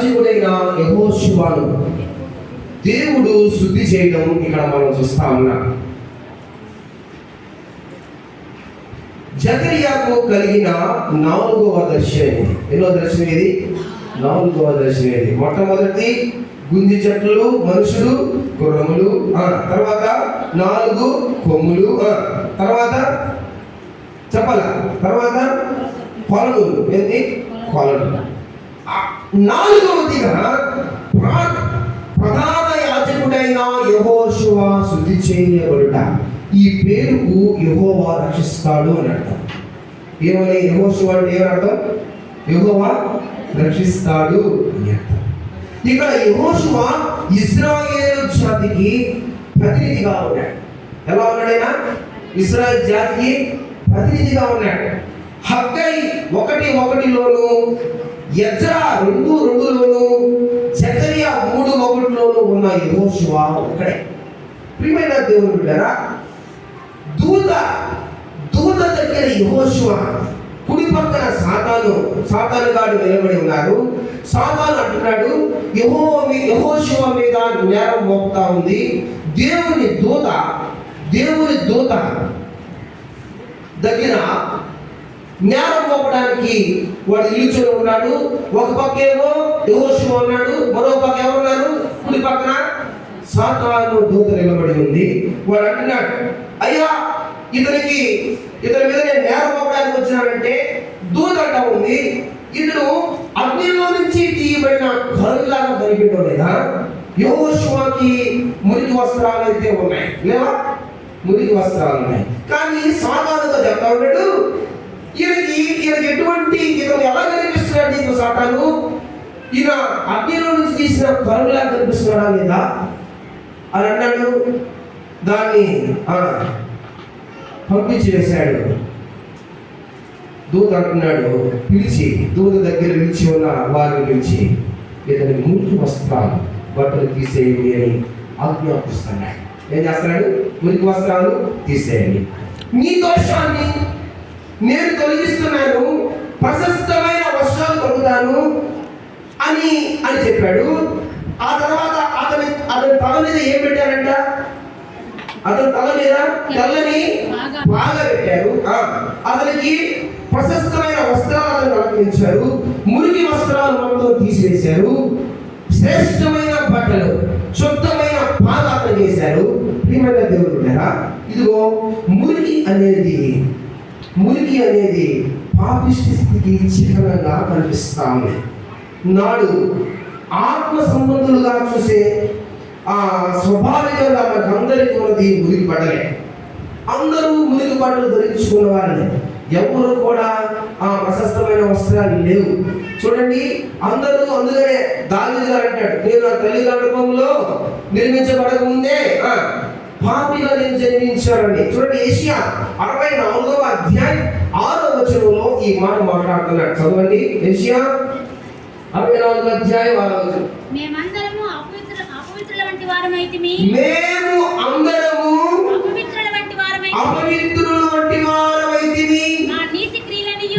యాజకుడైన యెహోషువను దేవుడు శుద్ధి చేయడం ఇక్కడ మనం చూస్తా ఉన్నాం. జకర్యాకు కలిగిన 4వ దర్శనం. ఎన్నో దర్శనం ఇది? 4వ దర్శనం ఇది. మొట్టమొదటి గుంజి చెట్లు, మనుషులు, గుర్రములు, తర్వాత 4 కొమ్ములు, తర్వాత చెప్పాల, తర్వాత కొలలు. ఏంటి? కొలలు. 4వదిగా ప్రధాన యాజకుడైన యెహోషువ శుద్ధి చేయబడుట. ఈ పేరుకు యెహోవా రక్షిస్తాడు అని అర్థం. ఏమని? యెహోషువ అంటే ఏమని అర్థం? యెహోవా రక్షిస్తాడు అని అర్థం. ఇక్కడ యెహోషువ ఇశ్రాయేలు జాతికి ప్రతినిధిగా ఉన్నాడు. ఎలా ఉన్నాడైనా? ఇశ్రాయేలు జాతికి ప్రతినిధిగా ఉన్నాడు. హగ్గై 1:1లోను, యెజ్రా 2:2లోను, జకర్యా 3:1లోను ఉన్న యెహోషువ ఒకడే. ప్రియమైన దేవుని బిడ్డలారా, దూత దగ్గర యెహోషువ కుడి పక్కన సాతాను గాడు నిలబడి ఉన్నారు. సాతాను అంటున్నాడు, యెహోషువ మీద నేరం మోపుతా ఉంది. దేవుని దూత దగ్గర నేరం మోపడానికి వాడు నిలుచుని ఉన్నాడు. ఒక పక్క ఏమో యెహోషువ ఉన్నాడు, మరో పక్క ఎవరున్నారు? కుడి పక్కన సాతాను దూత నిలబడి ఉంది. వాడు అంటున్నాడు, అయ్యా ఇతని మీద నేను నేరం మోపడానికి వచ్చినానంటే దూత అంటా ఉంది, ఇతను అగ్నిలో నుంచి తీయబడిన కరులాగా కనిపించడం లేదా? యెహోషువకి మురికి వస్త్రాలు అయితే ఉన్నాయి, లేవా? మురికి వస్త్రాలు ఉన్నాయి. కానీ సాతానుగా చెప్తా ఉన్నాడు, ఈయనకి ఎటువంటి, ఇతను ఎలా కనిపిస్తున్నాడు? నీకు సాతాను ఈయన అగ్నిలో నుంచి తీసిన కరులాగా కనిపిస్తున్నాడా లేదా అని అన్నాడు. దాన్ని పంపించి వేశాడు. దూత అంటున్నాడు, దూత దగ్గర నిలిచి ఉన్న వారిని పిలిచి ఇతని మురికి వస్త్రాలు, బట్టలు తీసేయండి అని ఆజ్ఞాపిస్తున్నాడు. ఏం చేస్తున్నాడు? మురికి వస్త్రాలు తీసేయండి, నీ దోషాన్ని నేను తొలగిస్తున్నాను, ప్రశస్తమైన వస్త్రాలు తొలుగుతాను అని చెప్పాడు. ఆ తర్వాత అతని తల మీద ఏం పెట్టారంట? అతని తల మీద తెల్లని బాగా పెట్టారు. అతనికి ప్రశస్తమైన వస్త్రాలను అలంకరించారు. మురికి వస్త్రాలు మొత్తం తీసివేశారు. శ్రేష్టమైన బట్టలు, శుద్ధమైన పాదాలు చేశారు. ప్రియమైన దేవుడు ఉన్నారా, ఇదిగో మురికి అనేది పాపిష్టి స్థితికి చిహ్నంగా కనిపిస్తా ఉంది. నాడు ఆత్మ సంబంధులుగా చూసే స్వాభావికంగా మనకందరికీ ఉన్నది మురికి బట్టలే. అందరూ మురికి బట్టలు ధరించుకున్న వారిని, ఎవరు కూడా ప్రశస్తమైన వస్త్రాలు లేవు. చూడండి, అందరూ అందుకనే దావీదు గారు అంటాడు, నేను నా తల్లి గర్భంలో నిర్మించబడక ముందే పాపిగా నేను జన్మించానని. చూడండి, యెషయా 64వ అధ్యాయం 6వ వచనంలో ఈ మాట మాట్లాడుతున్నాడు. చదవండి, యెషయా 64వ అధ్యాయం 6వ వచనం. మేమందరము అపవిత్రుల వంటి వారమైతిమి,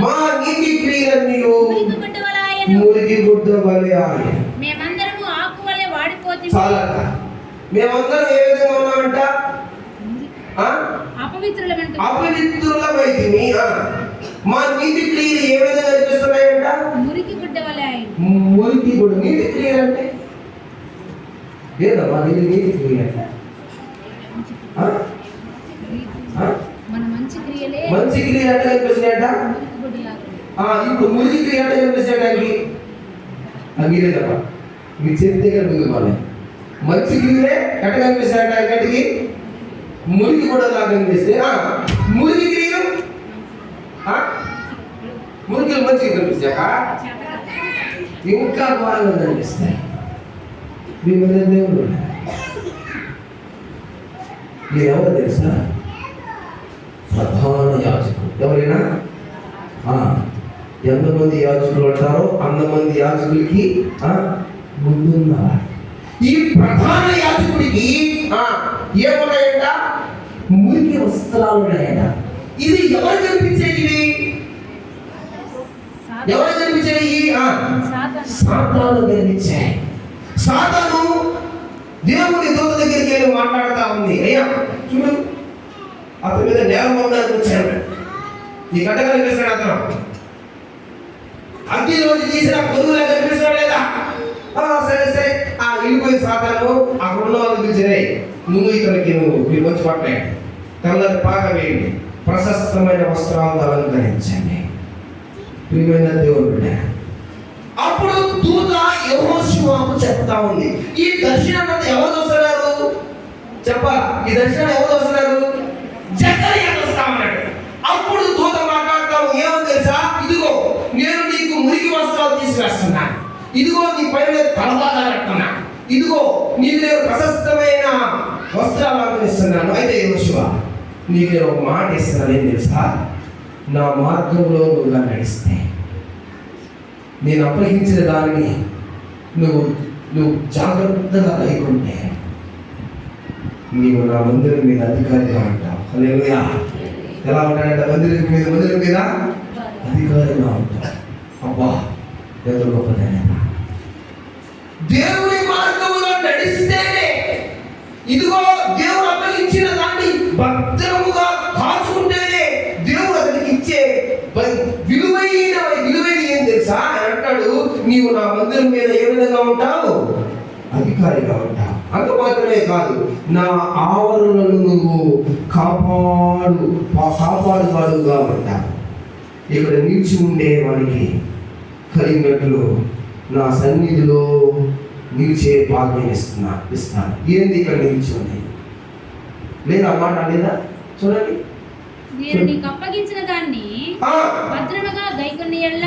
మా నీతి క్రియలన్నీయు మురికి గుడ్డ వలె ఆయె. మేమందరము ఆకు వలె వాడిపోతిమి. చాలక మేమందరం ఏ విధంగా ఉన్నామంట? అపవిత్రులమైతిమి. మా నీతి క్రియలు ఏ విధంగా కనిపిస్తున్నాయంట? మురికి గుడ్డ వలె ఆయె. మురికి గుడ్డ. నీతి క్రియలు అంటే ఏదమ్మా? నీతి క్రియలు మంచి క్రియలు అంటే కనిపిస్తున్నాయంట. ఇప్పుడు మురికి క్రియ అంటే కనిపిస్తాడానికి మీరే తప్ప మీరు చెప్తే కనుక మంచి క్రియలే ఎట్ట కనిపిస్తాయంటే మురికి కూడా లాగా కనిపిస్తే మురికి క్రియలు మురికి మంచిగా కనిపిస్తాక ఇంకా బాగా కనిపిస్తాయి. మీ మీద దేవుడు మీరు ఎవరు తెలుసా? ప్రధాన యాజకుడు. ఎవరైనా ఎంతమంది యాజకులు అంటారో అంతమంది యాజకులకి ముందున్నారు. ఈ ప్రధాన యాజకుడికి ఏమున్నాయంట? మురికి వస్త్రాలు ఉన్నాయంట. ఇది ఎవరు కనిపించేది? ఎవరు కనిపించేది? సాతాను గెలిచాయి. సాతాను దేవుని దూత దగ్గరికి వెళ్ళి మాట్లాడుతూ ఉంది, అయ్యా చూడు అతని మీద నేరం మోపడానికి వచ్చాను, ఈ గడ్డ కనిపిస్తాడు, అతను అగ్ని రోజు తీసిన పొరుగులా కనిపిస్తాడు లేదా? సరే సరే వెళ్ళిపోయి సాతాను అక్కడ ఉన్న వాళ్ళు పిలిచినాయి, ముందు ఇతనికి మీరు వచ్చి పట్టలేండి, తెల్లని పాక వేయండి, ప్రశస్తమైన వస్త్రాలను అలంకరించండి. ప్రియమైన దేవుడు, అప్పుడు దూత యెహోషువకు చెప్తా ఉంది, ఈ దర్శనం అంతా ఎవరు చూస్తున్నారు చెప్పాలా? ఈ దర్శనం ఎవరు చూస్తున్నారు? జకరియా చూస్తా ఉన్నాడు. అప్పుడు దూత మాట్లాడతాము, ఏమని తెలుసా? ఇదిగో నేను నీకు మురికి వస్త్రాలు తీసుకొస్తున్నాను, ఇదిగో నీ పైన తలబాగా పెడుతున్నా, ఇదిగో నీకు నేను ప్రశస్తమైన వస్త్రాలు అలంకరిస్తున్నాను. అయితే యెహోషువ నీకు నేను ఒక మాట ఇస్తున్నాను, ఏం తెలుసా? నా మార్గంలో నువ్వు నడిస్తే, నేను అప్పగించిన దానిని నువ్వు జాగ్రత్తగా కైకొంటే నీవు నా మందిరం మీద అధికారిగా ఉంటావు. హల్లెలూయా. ఎలా ఉంటాడంటే మందిరం మీద అధికారిగా ఉంటావు. అబ్బా ఎంత గొప్పదైనా దేవుని మార్గంలో నడిస్తేనే, ఇదిగో దేవుడు అప్పగించిన దాన్ని భద్రముగా కాచుకుంటేనే దేవుడు అతనికి ఇచ్చే విలువైన ఏం తెలుసా? అని అంటాడు, నీవు నా మందిరం మీద ఏ విధంగా ఉంటావు? అధికారిగా ఉంటావు. అంత మాత్రమే కాదు, నా ఆవరణలను నువ్వు కాపాడువాడుగా ఉంటావు. ఇక్కడ నిలిచి ఉండే వాడికి కలిగినట్లు నా సన్నిధిలో నిలిచే భాగ్యం ఇస్తాను. ఏంది ఇక్కడ నిలిచి ఉంది? లేదా మాట లేదా? చూడండి, నేను నీకు అప్పగించిన దాన్ని భద్రముగా గైకొన్న యెడల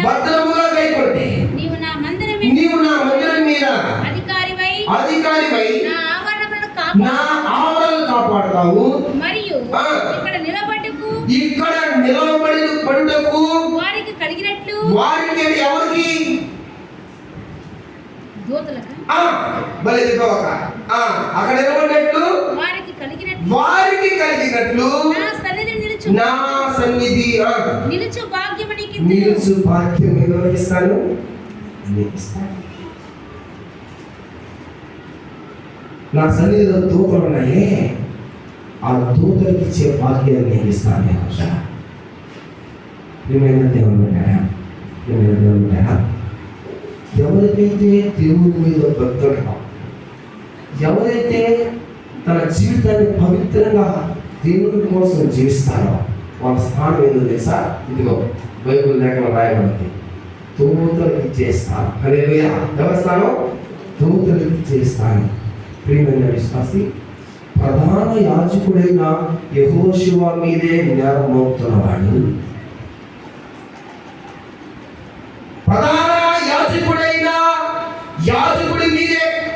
నీవు నా మందిరం మీద అధికారివై నా ఆవరణలను కాపాడుతావు. మరియు ఇక్కడ నిలబడుటకు వారికి కలిగినట్లు, వారికి ఎవరికి? దూతలకు బలి చెప్పాక అక్కడ నిలబడినట్లు వారికి కలిగినట్లు నా సన్నిధి నిలుచు భాగ్యము ఎవరికి ఇస్తాను? నీకు ఇస్తాను. నా సన్నిధిలో దూతలు ఉన్నాయే, ఆ దూతలకు ఇచ్చే భాగ్యాన్ని నీకు ఇస్తాను. ఏమైనా దేవుడు ఉంటాడా? ఎవరికైతే దేవుని మీద భక్తుడో, ఎవరైతే తన జీవితాన్ని పవిత్రంగా దేవుని కోసం జీవిస్తారో వాళ్ళ స్థానం ఏందో తెలుసా? ఇదిగో బైబిల్ లేఖలో రాయబడింది, దూతలకు ఇచ్చేస్తాను. హల్లెలూయా. ఎవరి స్థానం? దూతలకు ఇచ్చేస్తాను. ప్రియమైన విశ్వాసి, ప్రధాన యాజకుడైన యెహోషువ మీదే నేరం మోపుతున్నవాడు,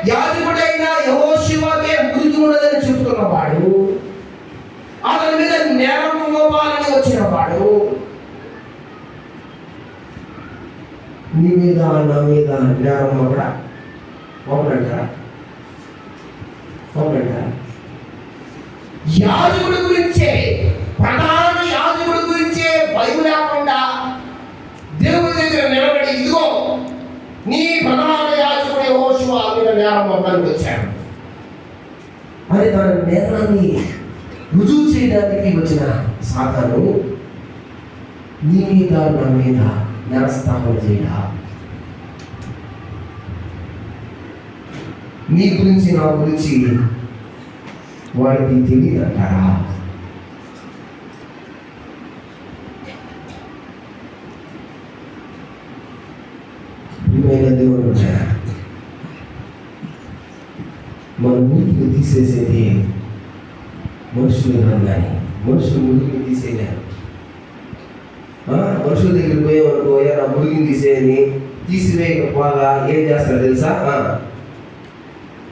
యాజకుడైన యెహోషువకే మురికి ఉన్నదని చెబుతున్నవాడు, అతని మీద నేరం మోపాలని వచ్చినవాడు, నీ మీద నా మీద నేరం మోపడంటారా? యాజకుడి గురించే, ప్రధాన యాజకుడి గురించే భయం లేకుండా దేవుడి దగ్గర నిలబడి, ఇదిగో నీ ప్రధాన యాజకుడు యెహోషువ మీద నేరం మోపడానికి వచ్చాడు అని తన నేరాన్ని రుజువు చేయడానికి వచ్చిన సాతాను నీ మీద నా మీద నేరస్థాపన చేయడా? నీ గురించి నా గురించి వాడికి తెలియదంటారా? దేవుడు మన మురికి తీసేసేది మనుషులు కానీ మనుషులు మురికిని తీసేయలేరు. మనుషుల దగ్గర పోయేవనుకో, నా మురికిని తీసివేయకపోగా ఏం చేస్తారు తెలుసా?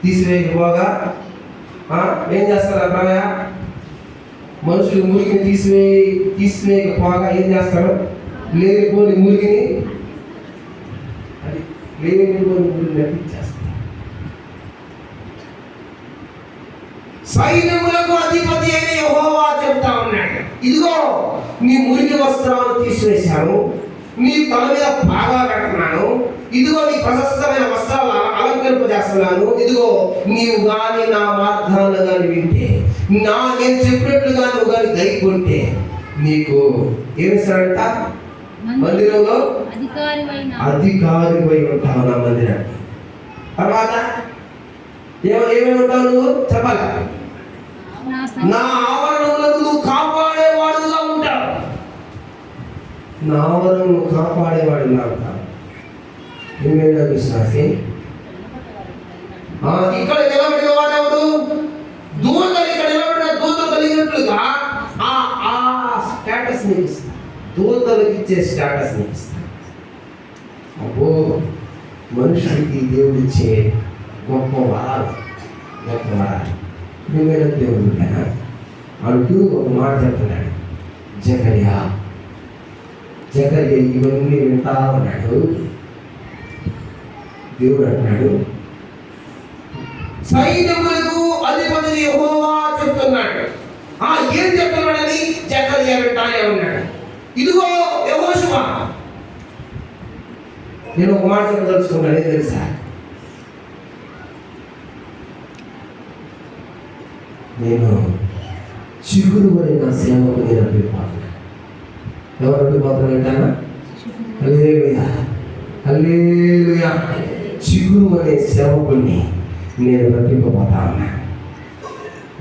తీసివేయకపోగా ఏం చేస్తారు అబ్బాయా? మనుషులు మురికిని తీసివేయకపోగా ఏం చేస్తారు? లేనిపోని మురికిని నటించేస్తారు. సైన్యములకు అధిపతి అయిన యెహోవా చెప్తా ఉన్నాడు, ఇదిగో నీ మురికి వస్త్రాలు తీసివేశాను, నీ తల మీద బాగా కడుతున్నాను, ఇదిగో నీ ప్రశస్తమైన వస్త్రాలు అలంకరింపజేస్తున్నాను, ఇదిగో నీవు గాని నా మార్గాన్ని గాని వింటే, నేను చెప్పినట్లుగా నువ్వు గాని గైకుంటే నీకు ఏమిస్తాడంట? మందిరంలో అధికారివై ఉంటావు నా మందిరాన్ని. తర్వాత ఏమేమి ఉంటావు నువ్వు చెప్పాలి? నా ఆవరణములకు నువ్వు కాపాడేవాడుగా ఉంటావు. నా ఆవరణను కాపాడేవాడుగా ఉంటావు. ఏమైనా విశ్వాసి ఇక్కడ నిలబడిన వాడెవడు? దూతలు ఇక్కడ నిలబడిన దూతలు కలిగినట్లుగా ఆ స్టేటస్ నీకు ఇస్తా. దూతలకు ఇచ్చే స్టేటస్ నీకు ఇస్తా. అబ్బో, మనుషుడికి దేవుడిచ్చే గొప్ప వరాలు. ఏమైనా దేవుడు అంటూ ఒక మాట చెప్తున్నాడు. జకర్యా ఇవన్నీ వింటా ఉన్నాడు. దేవుడు అంటున్నాడు, సైన్యములకు అధిపతి యెహోవా చెప్తున్నాడు. ఏం చెప్తున్నాడని జకర్యా వింటానే ఉన్నాడు. ఇదిగో యెహోషువ, నేను ఒక మాట చెప్పదలుచుకున్నాను. ఏం తెలుసా? నేను చిగురు అని నా సేవకు నేను అడ్డుపోతున్నాను. ఎవరు అడ్డుపోతున్నాను అంటారా? హల్లెలూయా, హల్లెలూయా. చిగురు అనే సేవకుని నేను రప్పింపబోతా ఉన్నా.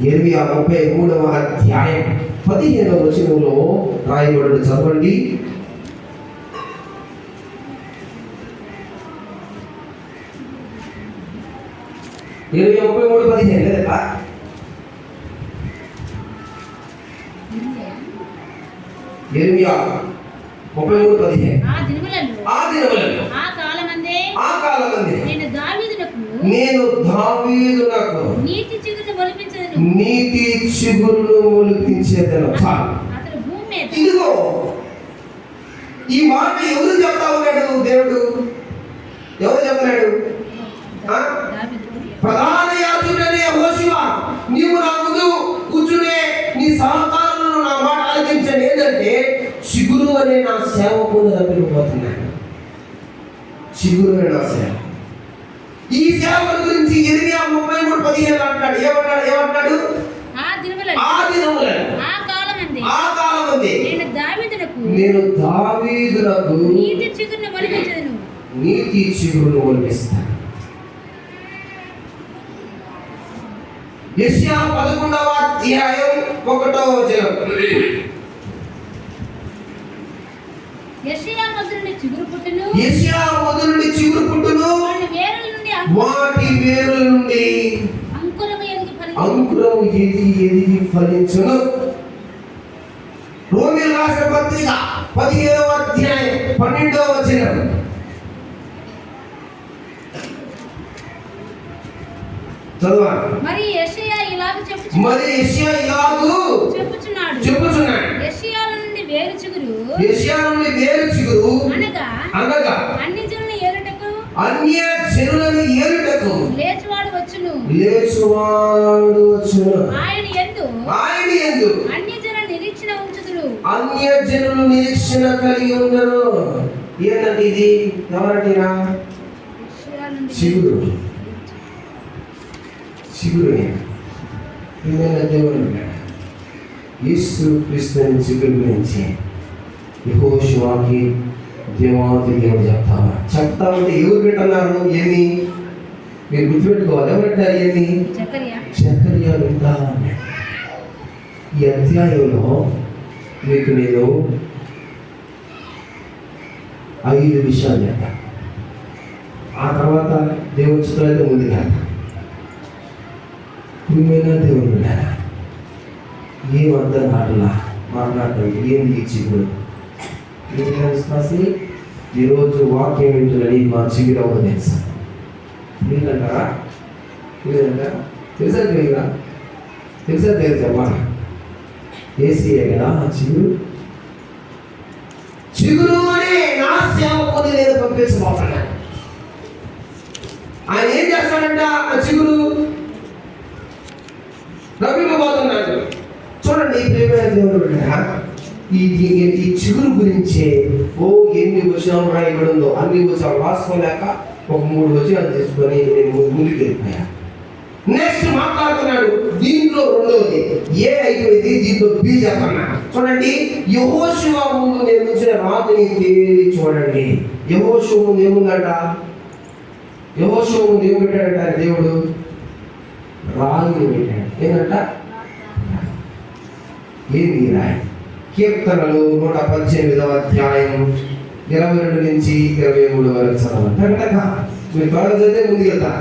యెర్మీయా 33వ అధ్యాయం 15వ వచనంలో రాయబడిన చదవండి. యెర్మీయా 33:15 లేదా? యెర్మీయా 33:15. ఆ దినములలో ఆ కాలమందే నేను దావీదునకు నీతి చిగురును మొలిపించేదను. ఇదిగో ఈ మాట ఎవరు చెప్తా ఉన్నాడు? దేవుడు ఎవరు చెప్తున్నాడు? ప్రధాన యాజకుడైన యెహోషువ, నీవు నా ముందు కూర్చునే నీ సహకారులను నా మాట ఆలకించండి. ఏంటంటే చిగురు అనే నా సేవకుడు రప్పిపోతున్నాడు. చిగురు అనే నా సేవ. ఈ సేవల గురించి యెర్మీయా 33:15 అంటాడు. ఏమంటాడు? ఆ దినములలో ఆ కాలమందే నేను దావీదునకు నీతి చిగురును మొలిపిస్తాను. యెషయా 11వ అధ్యాయం 1వ వచనం. యెషయా మొదలుని చిగురు పుట్టును, వాటి వేరుల నుండి అంకురము ఎదిగి ఫలించును. రోమీయులకు రాసిన పత్రిక 15వ అధ్యాయం 12వ వచనం. మరి యెషయా ఇలాగు చెప్పుచున్నాడు. యెషయాల నుండి వేరు చిగురు అనగా అన్య జనులను ఏలుటకు లేచువాడు వచ్చును. ఆయన యందు అన్య జనులు నిరీక్షణ కలిగి ఉన్నారు. ఏంటంటే ఇది ఎవరంటేనా? చిగురు. ఏమైనా దేవుడు యేసు క్రీస్తు చిగురు గురించి యెహోషువకి దేవాది దేవుడు చెప్తామంటే ఎవరు వింటున్నారు? ఏమి మీరు గుర్తుపెట్టుకోవాలి. ఎవరంటారు? ఏమి? జకర్యా వింటా అన్నాడు. ఈ అధ్యాయంలో మీకు నేను 5 విషయాలు చెప్తాను. ఆ తర్వాత దేవుడి చిత్రాలతో ముందుగా ఏమైనా దేవుడు వింటారా? ఏం అర్థం మాట్లాడటం ఏంది ఈ చిగురు? విశ్వాసి, ఈరోజు వాక్యం వింటున్నది మా చిగురు అవ్వదు తెలుసా? తెలియదంటారా? తెలుసా తెలుసమ్మా? ఏసీఏ కదా ఆ చిగురు అని నా సేవకుని నేను పంపించబోతున్నాను. ఆయన ఏం చేస్తాడంట? ఆ చిగురు రప్పింపబోతున్నాడు. చూడండి, ప్రేమైన దేవుడు ఈ చిగురు గురించే ఎన్ని వచనాలు రాయబడి ఉందో అన్ని వచనాలు రాసుకోలేక ఒక 3 వచనాలు తీసుకొని నేను ముందుకు వెళ్ళిపోయా. నెక్స్ట్ మాట్లాడుతున్నాడు. దీంట్లో రెండవది ఏ అయిపోయింది, దీంట్లో బి చెప్పన్నా. చూడండి, యెహోషువ ముందు నేను ఉంచిన రాతిని తేరి చూడండి. యెహోషువ ముందు ఏముందంట? యెహోషువ ముందు ఏం పెట్టాడంట దేవుడు? రాయిని పెట్టాడు. ఏంటంట? ఏంది రాయి? కీర్తనలు 118వ అధ్యాయం 22 నుంచి 23 వరకు చదవండి. మీరు త్వరగా చదివితే ముందుకెళ్తా.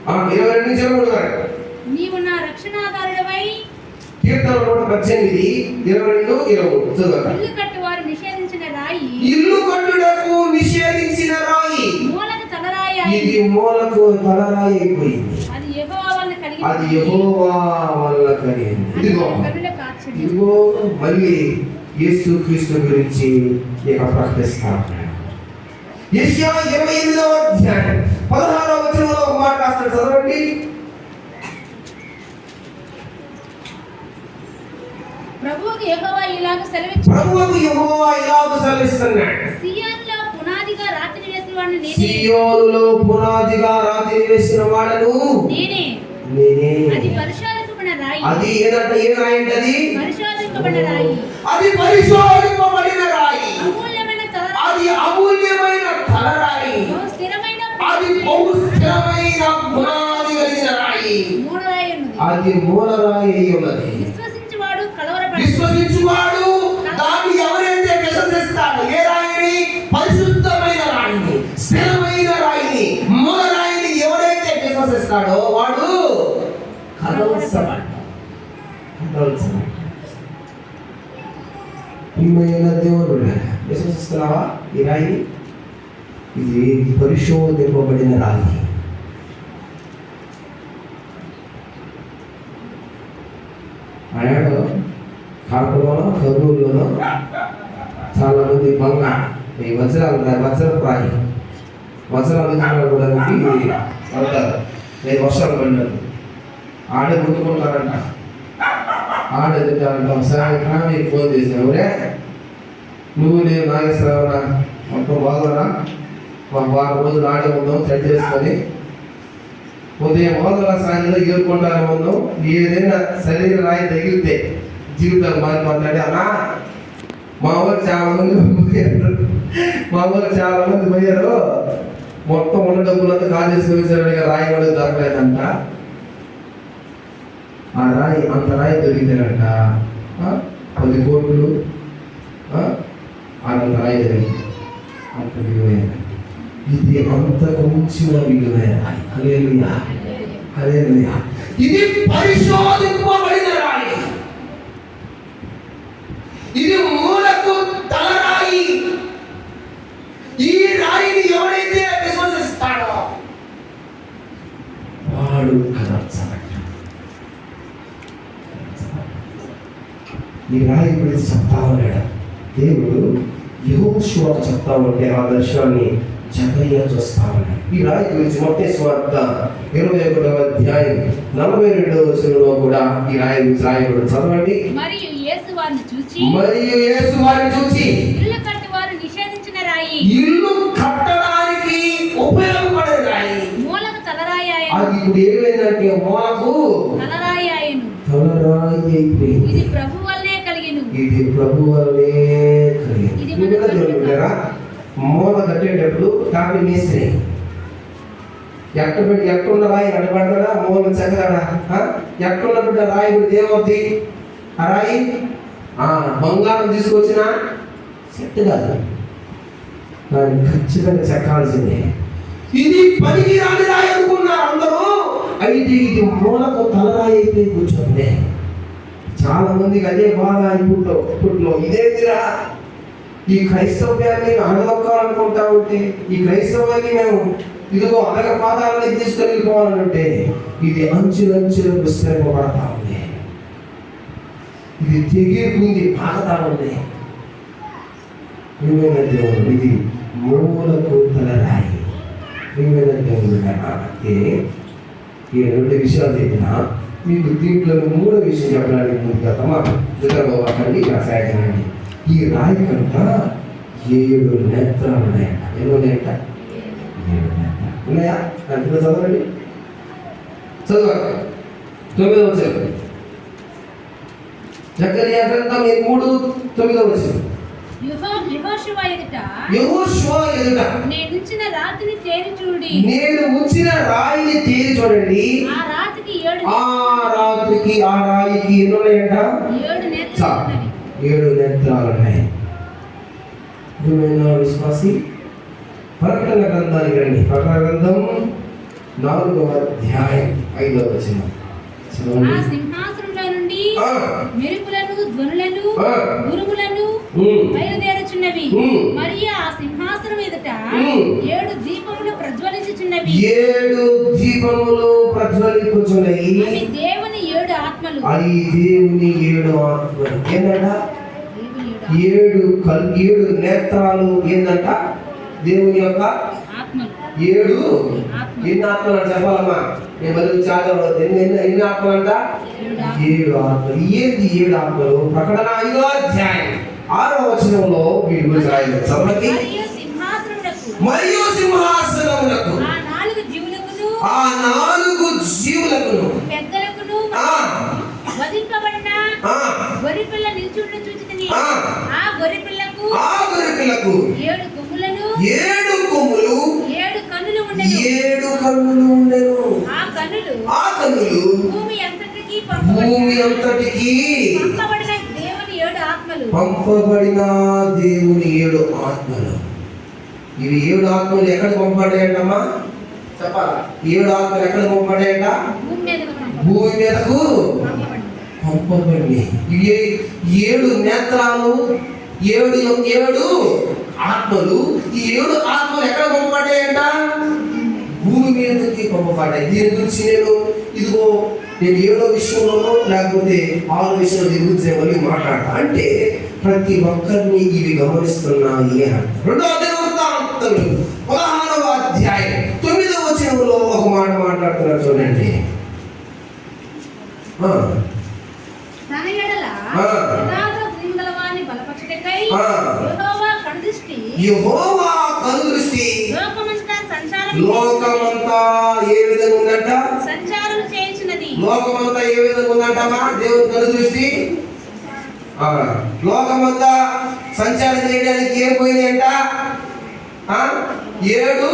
22 నుంచి 23 వరకు. నీవు నా రక్షణాధారుడవై. కీర్తనలు 118, 22, 23 చదవండి. ఇల్లు కట్టువారు నిషేధించిన రాయి. ఇల్లు కట్టుటకు నిషేధించిన రాయి. మూలకు తలరాయి. ఇది మూలకు తలరాయి అయిపోయింది. అది యెహోవా వలన కలిగింది. అది యెహోవా వలన కలిగింది. ఇదిగో మళ్ళీ యేసు క్రీస్తు గురించి ఇక ప్రకటిస్తాను. యెషయా 28వ అధ్యాయం 16వ వచనంలో ఒక మాట రాస్తాడు, చదవండి. ప్రభువుకు యెహోవా ఇలాగ సెలవిస్తున్నాడు. సియోనులో పునాదిగా రాతిని వేసిన వాడను నేనే. సియోనులో పునాదిగా రాతిని వేసిన వాడను నేనే. అది పరిశోధింపబడిన రాయి. అది ఏదంట? ఏ రాయి అంటే అది? పరిశోధింపబడిన రాయి. అది పరిశోధింపబడిన రాయి. అమూల్యమైన తలరాయి. అది అమూల్యమైన తలరాయి. స్థిరమైన అది బహు స్థిరమైన పునాది కలిగిన రాయి. మూలరాయి ఉన్నది. అది మూలరాయి అయి ఉన్నది. విశ్వసించువాడు దాన్ని ఎవరైతే విశ్వసిస్తాడో, ఏ రాయిని? పరిశుద్ధమైన రాయిని, స్థిరమైన రాయిని, మూలరాయిని ఎవరైతే విశ్వసిస్తాడో వాడు కదల్చబడ్డాడు. ప్రియమైన దేవుడు, విశ్వసిస్తున్నావా ఈ రాయి? ఇది పరిశోధింపబడిన రాయి. ఆనాడు కాకులోనో కర్నూలులోనో చాలా మంది ఈ వజ్రపు రాయి వజ్రాలు తీసుకోవడానికి వెళ్తారు. 5 వర్షాలు పడినారు. ఆడే ముట్టుకుంటారంట. ఆడే తింటారంట. ఒకసారి నీకు ఫోన్ చేసిన, ఊరే నువ్వు నేను నాగేశ్వరరావునా మొత్తం బాగున్నా, మాకు 6 రోజులు ఆడే ఉందాం, సెట్ చేసుకొని ఉదయం మొదల సాయంత్రం ఏరుకుంటానే ఉందాం. ఏదైనా శరీర రాయి తగిలితే జీవితాలు మారిపోతాడు అన్నా. మా ఊరు చాలా మంది పోయారు. మొత్తం ఉన్న డబ్బులంతా కాజేసి వేసాడు. రాయి కూడా దొరకలేదంట. ఆ రాయి అంత రాయి దొరికితేనంట 10 కోట్లు అంత రాయి దొరికింది. అంత విలువైన, ఇది అంతకు మించిన విలువైన రాయి. హల్లెలూయా, హల్లెలూయా. ఇది పరిశోధింపబడిన రాయి. ఇది మూలకు తలరాయి. ఈ రాయిని ఎవరైతే విశ్వసిస్తాడో వాడు కదల్చబడ్డాడు. ఈ రాయి గురించి చెప్తా ఉన్నాడు దేవుడు. యెహోషువకు చెప్తా ఉంటే ఆ దర్శనాన్ని జకర్యా చూస్తా ఉన్నాడు. ఈ రాయి గురించి మత్తయి సువార్త 21వ అధ్యాయం 42వ వచనంలో కూడా ఈ రాయి గురించి రాయబడి చదవండి. మరియు యేసు వారిని చూచి ఇల్లు కట్టువారు నిషేధించిన రాయి. ఇల్లు కట్టడానికి ఉపయోగపడే రాయి. మూలకు తలరాయి ఆయను. అది ఇప్పుడు ఏమైందంటే మూలకు తలరాయి ఆయను. తలరాయి అయిపోయింది. ఇది ప్రభు వల్లే కలిగెను. ఇది ప్రభు వల్లే కలిగెను. మూల కట్టేటప్పుడు కాపీ మేస్త్రి ఎక్కడున్న రాయి నడబడతాడా? మూల చక్కదాడా? ఎక్కడున్న బిడ్డ రాయి ఇప్పుడు ఏమవుతుంది? ఆ రాయి బంగారం తీసుకొచ్చిన సెట్ కాదు, దాన్ని ఖచ్చితంగా చెక్కాల్సిందే. ఇది పనికి రాని రాయి అనుకున్నారు అందరూ. అయితే ఇది మూలకు తలరాయి అయితే కూర్చోండి. చాలా మందికి అదే బాధ. ఇప్పుట్లో ఇదేదిరా, ఈ క్రైస్తవ్యాన్ని అడగొక్కాలనుకుంటా ఉంటే, ఈ క్రైస్తవాన్ని మేము ఇదిగో అనగ పాదాలని తీసుకొని వెళ్ళిపోవాలంటే ఇది అంచులంచులు విస్తరింపబడతా ఉంది. ఇది తెగిపోయింది, పాకతా ఉంది. ఏమైనా దేవుడు, ఇది మూలకు తలరాయి. ఏమైనా దేవుడు అంటే ఈ 2 విషయాలు చెప్పిన మీకు దీంట్లో మూడో విషయం చెప్పడానికి ముందు కదమ్మా నిద్రపోకండి నా సాయంత్రాన్ని. ఈ రాయి కనుక 7 నేత్రాలు ఉన్నాయంట. ఎన్ని ఉన్నాయంట? 7 నేత్రాలు ఉన్నాయా? అంటే చదవండి, చదవండి. 9వ వచనం, జకర్యా గ్రంథం 3:9వ వచనం. యెహోషువ ఎదుట నేను ఉంచిన రాతిని తేరి చూడి. నేను ఉంచిన రాయిని తేరి చూడండి. ఆ రాతికి ఆ రాయికి ఎన్ని ఉన్నాయంట? 7 నేత్రాలు ఉన్నాయి. విశ్వాసి, ప్రకటన గ్రంథానికి రండి. ప్రకటన గ్రంథం 4వ అధ్యాయం 5వ వచనం. ఆ సింహాసనంలో నుండి మెరుపులను, ధ్వనులను, ఉరుములను బయలుదేరుచున్నవి. మరియు ఆ సింహాసనం ఎదుట 7 దీపములు ప్రజ్వలించుచున్నవి. 7 దీపములు ప్రజ్వలించుచున్నవి. అవి దేవుని 7 ఆత్మలు. అది దేవుని 7 ఆత్మలు. ఏంటంట? 7 నేత్రాలు. ఏంటంట? దేవుని యొక్క ఆత్మలు. 7 ఎన్ని ఆత్మలు అని చెప్పాలమ్మా? నేను మళ్ళీ చాలా ఎన్ని ఆత్మలు అంట? 7 ఆత్మలు. ఏంది 7 ఆత్మలు? ప్రకటన 5వ అధ్యాయం 6వ వచనంలో వీటి గురించి రాయలేదు. చదవండి. మరియు సింహాసనములకు ఆ 4 జీవులకును పెద్దలకును వధింపబడిన గొర్రెపిల్ల నిల్చుండ చూచితిని. ఆ గొర్రెపిల్లకు 7 కొమ్ములను 7 కొమ్ములు 7 కన్నులు ఉండెను. 7 కన్నులు ఉండెను. ఆ కన్నులు భూమి అంతటికి పంపబడిన దేవుని 7 ఆత్మలు. ఇవి 7 ఆత్మలు ఎక్కడ పంపబడ్డాయంటమ్మా? చెప్పాలా? 7 ఆత్మలు ఎక్కడ పంపబడ్డాయంట? భూమి మీదకు పంపబడి. ఇవి 7 నేత్రాలు, 7 ఆత్మలు. ఈ 7 ఆత్మలు ఎక్కడ పంపబడ్డాయంట? భూమి మీదకి పంపబడ్డాయి. దీని గురించి నేను 7వ విషయంలోనో లేకపోతే 6వ విషయంలో దీని గురించి మళ్ళీ మాట్లాడతా. అంటే ప్రతి ఒక్కరిని ఇవి గమనిస్తున్నాయి అని అర్థం. 2వ దినవృత్తాంతములు 16వ అధ్యాయం 9వ వచనంలో ఒక మాట మాట్లాడుతున్నారు చూడండి. తన ఎడల యెహోవా కనుదృష్టి లోకమంతా ఏ విధంగా ఉందంట? సంచారం చేయించినది. లోకమంతా ఏ విధంగా ఉందంటమ్మా? దేవుని కనుదృష్టి లోకమంతా సంచారం చేయడానికి ఏం పోయినాయంట? 7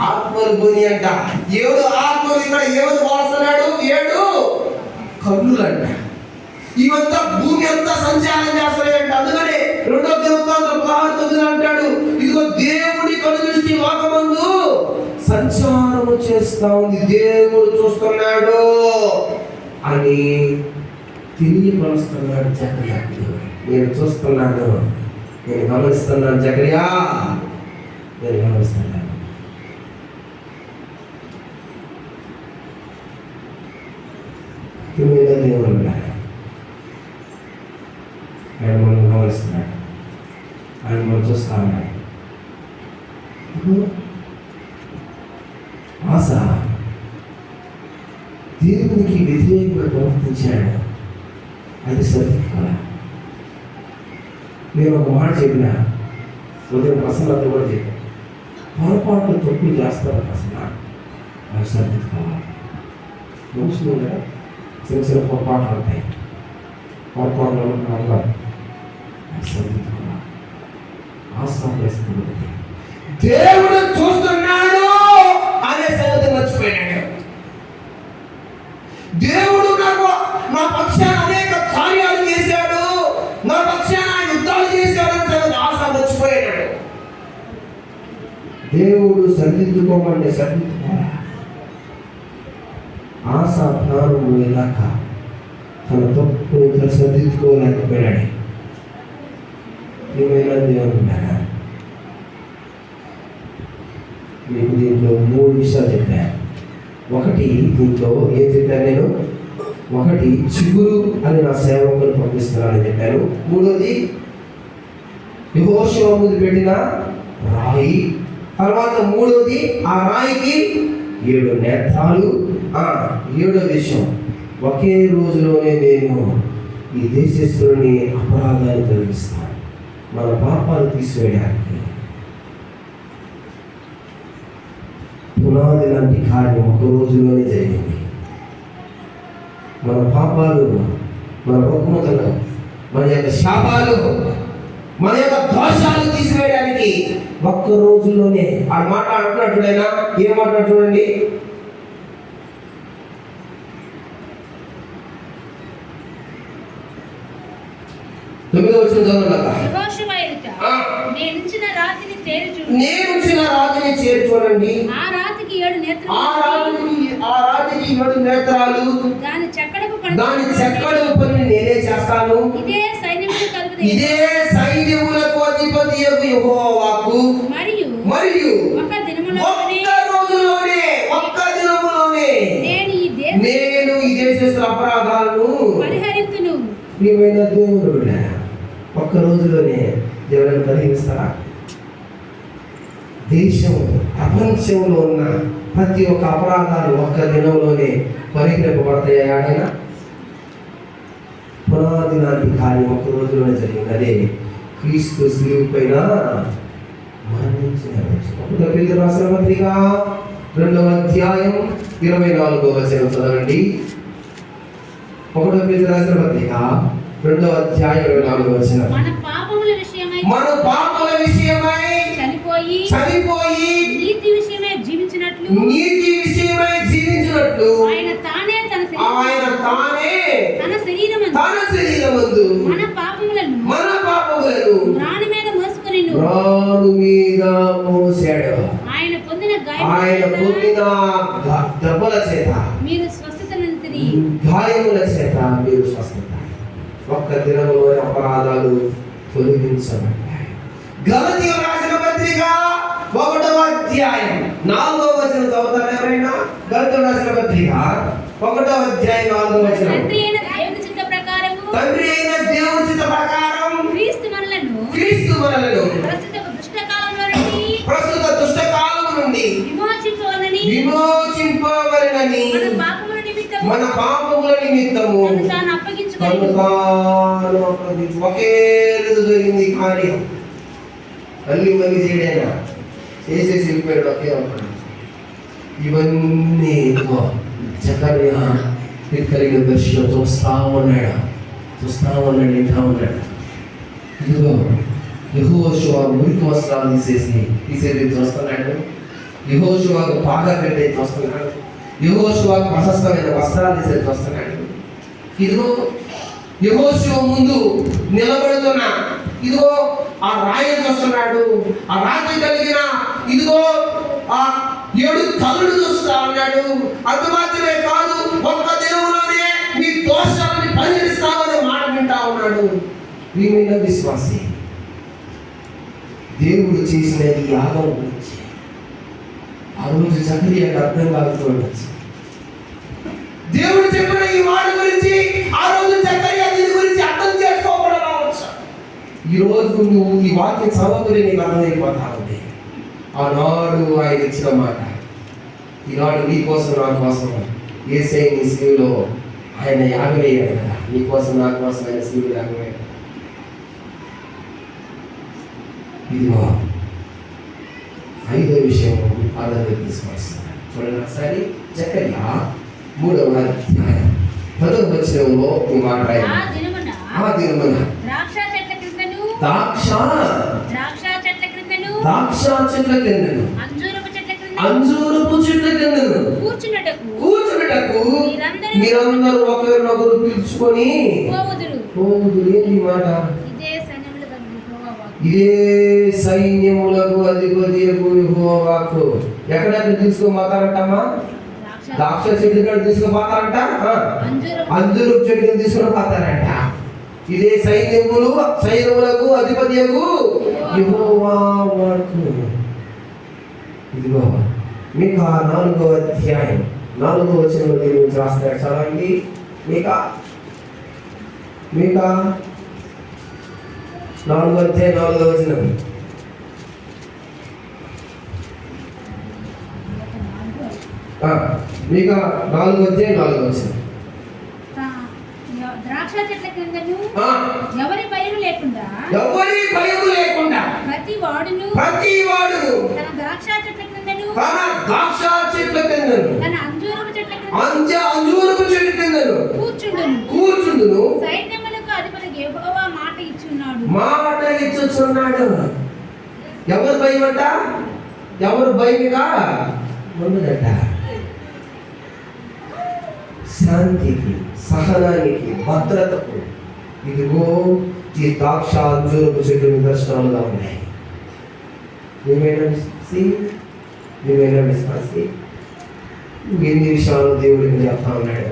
ఆత్మలు పోయినాయంట. 7 ఆత్మలు ఇక్కడ ఏమని పోస్తున్నాడు? 7 కన్నులంట. ఇవంతా భూమి అంతా సంచారం చేస్తాయంట. అందుకనే 2వ దినవృత్తాంతం 16:9 అంటాడు, ఇదిగో దేవుడి కనుదృష్టి లోకమందు సంచారము చేస్తా ఉంది, దేవుడు చూస్తున్నాడు అని తెలియపరుస్తున్నాడు జకర్యా. నేను చూస్తున్నాను, నేను గమనిస్తున్నాను జకర్యా, నేను గమనిస్తున్నాను. దేవుడు ఆయన మనం గమనిస్తున్నాడు, ఆయన మనం చూస్తా ఉన్నాడు. ఆశ దేవునికి వ్యతిరేకంగా ప్రవర్తించాడు, అది సరిపోలా. నేను ఒక మాట చెప్పిన ఉదయం ప్రసన్నత కూడా చెప్పాను, పొరపాట్లు తప్పులు చేస్తారు ప్రసన్న, అది సరిదిద్దుకోవాలి. మనుషులు కదా చిన్న చిన్న పొరపాట్లు ఉంటాయి, పొరపాట్లు అవ్వాలి, అది సరిదిద్దుకోవాలి. ఆశ్రమం దేవుడు చూస్తున్నాడు అనే సంగతి మర్చిపోయాడు. దేవుడు నా పక్షాన అనేక కార్యాలు చేశాడు, నా పక్షాన యుద్ధాలు చేశాడు అనే సంగతి ఆశ మర్చిపోయాడు. దేవుడు సరిదిద్దుకోమంటే సరిదిద్దుకోవాలి. ఆశ ప్రాణం పోయేదాక తన తప్పు సరిదిద్దుకోలేకపోయాడు. ఏమైనా దేవుడు ఉన్నాడా? మీకు దీంట్లో 3 విషయాలు చెప్పాను. ఒకటి, దీంట్లో ఏం చెప్పాను నేను? ఒకటి, చిగురు అని నా సేవకులు పంపిస్తున్నానని చెప్పాను. 3వది, యెహోషువ ముందు పెట్టిన రాయి. తర్వాత 3వది, ఆ రాయికి 7 నేత్రాలు. 7వ విషయం, ఒకే రోజులోనే నేను ఈ దేశస్తుని అపరాధాన్ని తొలగిస్తాను. మన పాపాలు తీసివేయడానికి పునాది లాంటి కార్యం ఒక రోజులోనే జరిగింది. మన పాపాలు, మన రుగ్మతలు, మన యొక్క శాపాలు, మన యొక్క దోషాలు తీసివేయడానికి ఒక్క రోజులోనే ఆ మాట అంటున్నట్టుడైనా ఏం మాట్లాడు చూడండి. తొమ్మిదో వచ్చిన నేనుంచిన రాతిని చేరి చూడండి. ఆ రాతికి 7 నేత్రాలు, దాని చెక్కడపు పని నేనే చేస్తాను. ఇదే సైన్యములకు అధిపతి యెహోవాకు మరియు ఒక్క దినములోనే నేను ఈ దేశస్తుల అపరాధాలను పరిహరించును. ప్రియమైన దేవుడు, ఒక్క రోజులోనే దేవుని పరిహరిస్తారా? దేశం, ప్రపంచంలో ఉన్న ప్రతి ఒక్క అపరాధాలు ఒక్క దినంలోనే పరిహరింపబడతాయా? ఆడైనా పునాది లాంటి కార్యం ఒక్క రోజులోనే జరిగింది. అదే క్రీస్తు శిలువ పైన మరణించిన రోజు. ఒకటో పేతురు రాసిన పత్రిక 2వ అధ్యాయం 24వ వచనం చదవండి. ఒకటో పేతురు రాసిన పత్రిక 2వ అధ్యాయం 24వ వచనం. మన పాపముల విషయమై చనిపోయి నీతి విషయమై జీవించినట్లు ఆయన తానే తన శరీరమందు మన పాపములను రాణి మీద మోసాడు. ఆయన పొందిన దెబ్బల చేత మీరు స్వస్థత నందిరి. గాయముల చేత మీరు స్వస్థత. ఒక్క దినములో అపరాధాలు తొలగించబడ్డాయి. గలతీయుల రాసిన పత్రిక 1వ అధ్యాయం 4వ వచనం చదువుతారా ఎవరైనా? గలతీయుల రాసిన పత్రిక 1వ అధ్యాయం 4వ వచనం. తండ్రి అయిన దేవుని చిత్త ప్రకారం క్రీస్తు మనలను ప్రస్తుత దుష్టకాలం నుండి విమోచింపవలెనని మన పాపముల నిమిత్తము ఒకే రోజు జరిగింది కార్యం. మళ్ళీ చేయడైనా చేసేసి వెళ్ళిపోయాడు ఒకే ఒకడు. ఇవన్నీ జకర్యా కలిగిన దర్శనం చూస్తా ఉన్నాడు. వింటా ఉన్నాడు. ఇదిగో యెహోషువ మురికి వస్త్రాలు తీసేది చూస్తున్నాడు. యెహోషువకు పాగా కట్టే చూస్తున్నాడు. యెహోషువకు ప్రశస్తమైన వస్త్రాలు తీసేది చూస్తున్నాడు. ఇదిగో యెహోషువ ముందు నిలబడుతున్న ఇదిగో ఆ రాయిని చూస్తున్నాడు. ఆ రాత్రి కలిగిన ఇదిగో ఆ 7 కళ్ళు చూస్తా ఉన్నాడు. అంత మాత్రమే కాదు, ఒక్క దినంలోనే మీ దోషాలని పరిహరిస్తామని మాట వింటా ఉన్నాడు. ప్రియమైన విశ్వాసి, దేవుడు చేసిన ఈ యాగం గురించి ఆ రోజు జకర్యాకు అర్థం కాకపోవచ్చు. దేవుడు చెప్పిన ఈ మాట గురించి ఆ రోజు జకర్యా దీని గురించి అర్థం చేసుకోకుండా రావచ్చు. ఈ రోజు నువ్వు ఈ వాక్యం చదవకుని నీకు అర్థమైపోతా ఉంది. ఆనాడు ఆయన ఇచ్చిన మాట ఈనాడు నీ కోసం నా కోసం యేసయ్య నీ శిలువలో ఆయన యాగమయ్యాడు కదా. నీ కోసం నా కోసం ఆయన శిలువలో యాగమయ్యాడు. ఇదిగో 5వ విషయం ఆధారంగా తీసుకొస్తాను. చూడండి ఒకసారి జకర్యా 3వ అధ్యాయం 10వ వచనంలో ఈ మాట రాయండి. ఆ దినమున ద్రాక్ష చెట్ల క్రిందను అంజూరపు చెట్ల క్రిందను కూర్చున్నటకు మీరందరూ ఒకరినొకరు పిలుచుకొని పోవుదురు. ఏంటి మాట? ఇదే సైన్యములకు అధిపతి యెహోవాకు. ఎక్కడెక్కడ తీసుకుపోతారంటమ్మా? ద్రాక్ష చెట్టు కాడ తీసుకుపోతారంట, అంజూరపు చెట్టు తీసుకుని పోతారంట. ఇదే సైన్యములకు అధిపతి యెహోవాకు. ఇదిగో మీకా 4వ అధ్యాయం 4వ వచనంలో దేవుడు రాస్తాడు. చదవండి. మీకా 4వ అధ్యాయం 4వ వచనం. మీకా 4వ అధ్యాయం 4వ వచనం. చెట్ల క్రిందను ఆ, ఎవరి భయం లేకుండా ఎవరి భయం లేకుండా ప్రతి వాడును తన ద్రాక్ష చెట్ల క్రిందను ద్రాక్ష చెట్ల కిందను తన అంజూరపు చెట్ల అంజూరపు చెట్ల కిందను కూర్చుండును. సైన్యములకు అధిపతి యెహోవా మాట ఇచ్చుచున్నాడు. ఎవరు భయమట? ఎవరు భయమిగా ఉండదట. శాంతికి, సహనానికి, భద్రతకు ఇదిగో ఈ ద్రాక్ష అంజూరపు చెట్టు నిదర్శనాలుగా ఉన్నాయి. నువ్వేనా విశ్వాసి? ఎన్ని విషయాలు దేవుడికి చెప్తా ఉన్నాడు.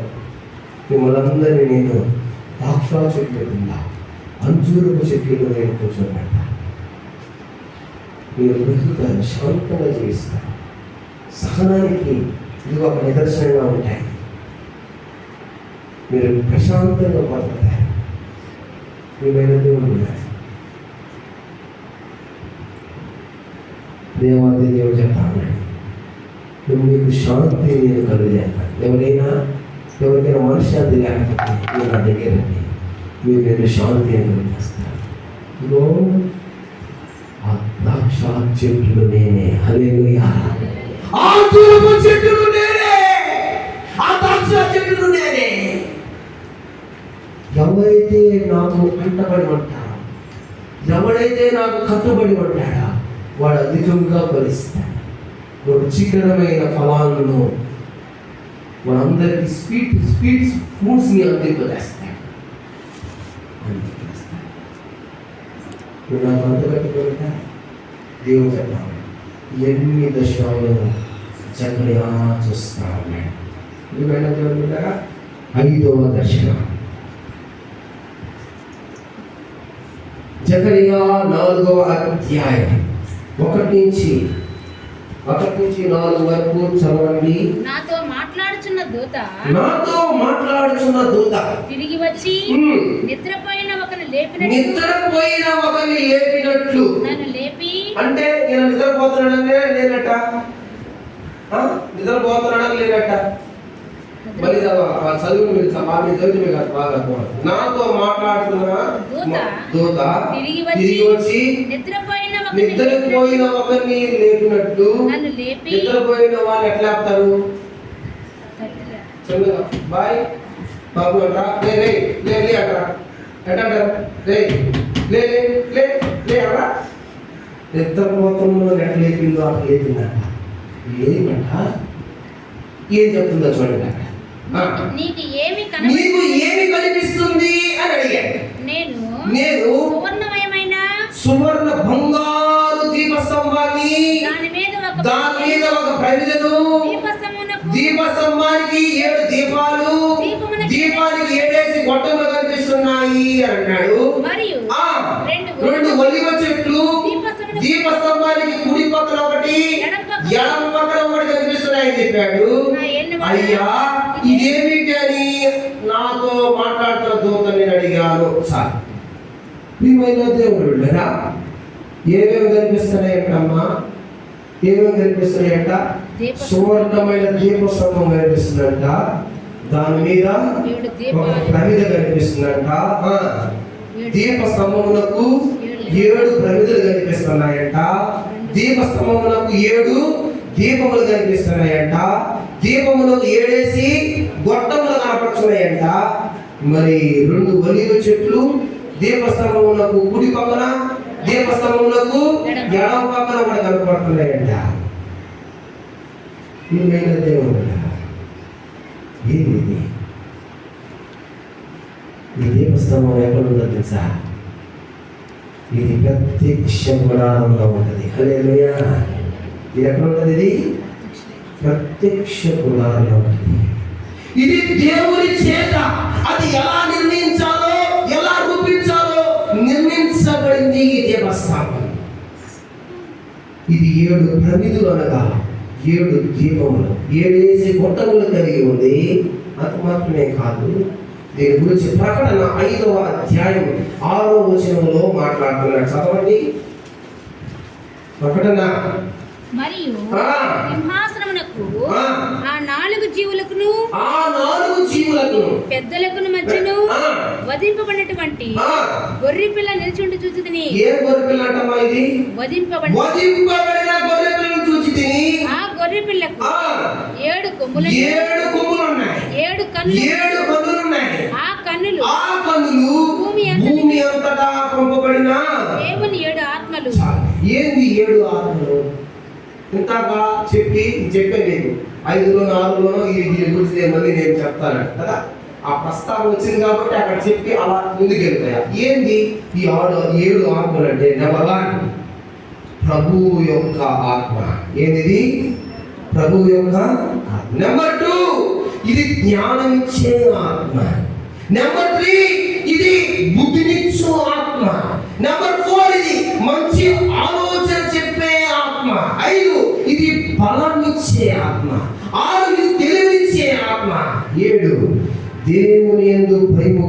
మిమ్మల్ని అందరినీ నేను ద్రాక్ష చెట్లు కింద అంజూరపు చెట్లు నేను కూర్చోబెట్ట. మీరు బ్రతుకుతారు, శాంతంగా జీవిస్తారు. సహనానికి ఇది ఒక నిదర్శనంగా ఉంటాయి. మీరు ప్రశాంతంగా బతుకుతారు. మీమైన దేవుడు ఉన్నారు. దేవాది దేవుడు చెప్తా ఉన్నాడు, నువ్వు మీకు శాంతి నేను కలుగజేస్తాను. ఎవరికైనా మనశ్శాంతి లేకపోతే మీరు నా దగ్గర రండి, మీరు నేను శాంతి అని కలుగజేస్తాను. ఇదిగో ఆ ద్రాక్ష చెట్లు నేనే. హల్లెలూయా. ఆ అంజూరపు చెట్లు నేనే, ఆ ద్రాక్ష చెట్లు నేనే. ఎవరైతే నాకు అంటబడి ఉంటాడో, ఎవడైతే నాకు కట్టుబడి ఉంటాడో వాడు అధికంగా ఫలిస్తాడు. రుచికరమైన ఫలాలను వారందరికీ స్వీట్ ఫుడ్స్ని అందింపజేస్తాడు. నువ్వు నాకు అంతగట్టుకుంటా దేవుడు చెప్పాలి. ఎన్ని దశలు జకరియా చూస్తా ఉన్నాడు. ఎందుకంటే దేవుడు 5వ దర్శనం జకరియా 4వ అధ్యాయం 1 నుంచి 4 వరకు చదవండి. నాతో మాట్లాడుచున్న దూత తిరిగి వచ్చి నిద్రపోయిన ఒకరిని లేపినట్లు నన్ను లేపి, అంటే నేను నిద్రపోతున్నాడనే లేనట, నిద్రపోతున్నాడని లేనట. మళ్ళీ చదువు మీరు చదివితే కాదు బాగా. నాతో మాట్లాడుతున్న దూత తిరిగి వచ్చి నిద్రపోయిన ఒకరిని లేపినట్లు. నిద్రపోయిన వాళ్ళు ఎట్లా లేపుతారు? బాయ్ బాబు అంటారా? లే అంటారా? ఎట్టంటారు? లే అంటారా? నిద్రపోతున్న ఎట్లా లేపిందో అట్లా లేపిందంట. లేదంట. ఏం చెప్తుందో చూడండి. అక్కడ నీకు ఏమి కనిపిస్తుంది అని అడిగాడు. నేను సువర్ణ బంగారు దీపస్తంభాన్ని, దాని మీద ఒక ప్రమిదను, దీపస్తంభానికి 7 దీపాలు, దీపానికి 7 గొట్టములు కనిపిస్తున్నాయి అన్నాడు. 2 ఒలివ చెట్లు దీపస్తంభానికి కుడి పక్కన ఒకటి, ఎడమ పక్కన ఒకటి కనిపిస్తున్నాయని చెప్పాడు. అయ్యా ఇదేమిటి అని నాతో మాట్లాడుతున్న దూత నేను అడిగాను. సార్ ప్రియమైన దేవుడు లేదా, ఏమేమి కనిపిస్తున్నాయంటమ్మా? ఏమేమి కనిపిస్తున్నాయంట? సువర్ణమైన దీపస్తంభం కనిపిస్తుందంట, దాని మీద ఒక ప్రమిద కనిపిస్తుందంట, దీపస్తంభమునకు 7 ప్రమిదలు కనిపిస్తున్నాయంట, దీపస్తంభమునకు 7 దీపములు కనిపిస్తున్నాయంట, దీపములకు 7 గొట్టములు కనపడుతున్నాయంట. మరి 2 ఒలీవ చెట్లు దీపస్తంభమునకు కుడి పక్కన, దీపస్తంభమునకు ఎడమ పక్కన కూడా కనపడుతున్నాయంట. దేవుడు ఏంది ఈ దీపస్తంభం ఎక్కడ ఉందో తెలుసా? ఇది ప్రత్యక్ష గుడారంలో ఉంటుంది. హల్లెలూయా. ఇది ఎక్కడ ఉంటుంది? ఇది ప్రత్యక్ష గుడారంలో ఉంటుంది. ఇది దేవుని చేత అది ఎలా నిర్మించాలో, ఎలా రూపించాలో నిర్మించబడింది ఈ దీపస్తంభం. ఇది 7 ప్రమిదలు అనగా 7 దీపములు, 7 గొట్టములు కలిగి ఉంది. అది మాత్రమే కాదు, దీని గురించి ప్రకటన 5వ అధ్యాయం 6వ వచనంలో మాట్లాడుతున్నాడు. చదవండి. ప్రకటన. మరియు సింహాసనమునకు ఆ 4 జీవులకును పెద్దలకును మధ్యను వధింపబడినటువంటి ఆ, గొర్రె పిల్ల నిల్చుండి చూచితిని. ఏం గొర్రె పిల్ల అంటమ్మా ఇది? వధింపబడిన గొర్రె పిల్లను చూచి తిని. ఆ గొర్రె పిల్లకు ఆ, 7 కొమ్ములు 7 కొమ్ములు ఉన్నాయి, 7 కన్నులు 7 కన్నులు ఉన్నాయి. ఆ కన్నులు ఆ కన్నులు భూమి అంతటా పంపబడిన దేవుని 7 ఆత్మలు. ఏంది 7 ఆత్మలు? ఇంతాక చెప్పే లేదు 5లోనో 6లోనో దీని గురించి మళ్ళీ నేను చెప్తాను కదా. ఆ ప్రస్తావన వచ్చింది కాబట్టి అక్కడ చెప్పి అలా ముందుకు వెళ్తాయా. ఏంది ఈ 7 ఆత్మలు అంటే? నెంబర్ 1 ప్రభువు యొక్క ఆత్మ. ఏంది? ప్రభువు యొక్క ఆత్మ. నెంబర్ 2 ఇది జ్ఞానం ఇచ్చే ఆత్మ. నెంబర్ 3 ఇది బుద్ధినిచ్చు ఆత్మ. నెంబర్ 4 ఇది మంచి ఆలోచన చెప్పే ఆత్మ. 5 ఇది బలాన్నిచ్చే ఆత్మ. 6 ఇది తెలివినిచ్చే ఆత్మ. 7 దేవుని యందు భయము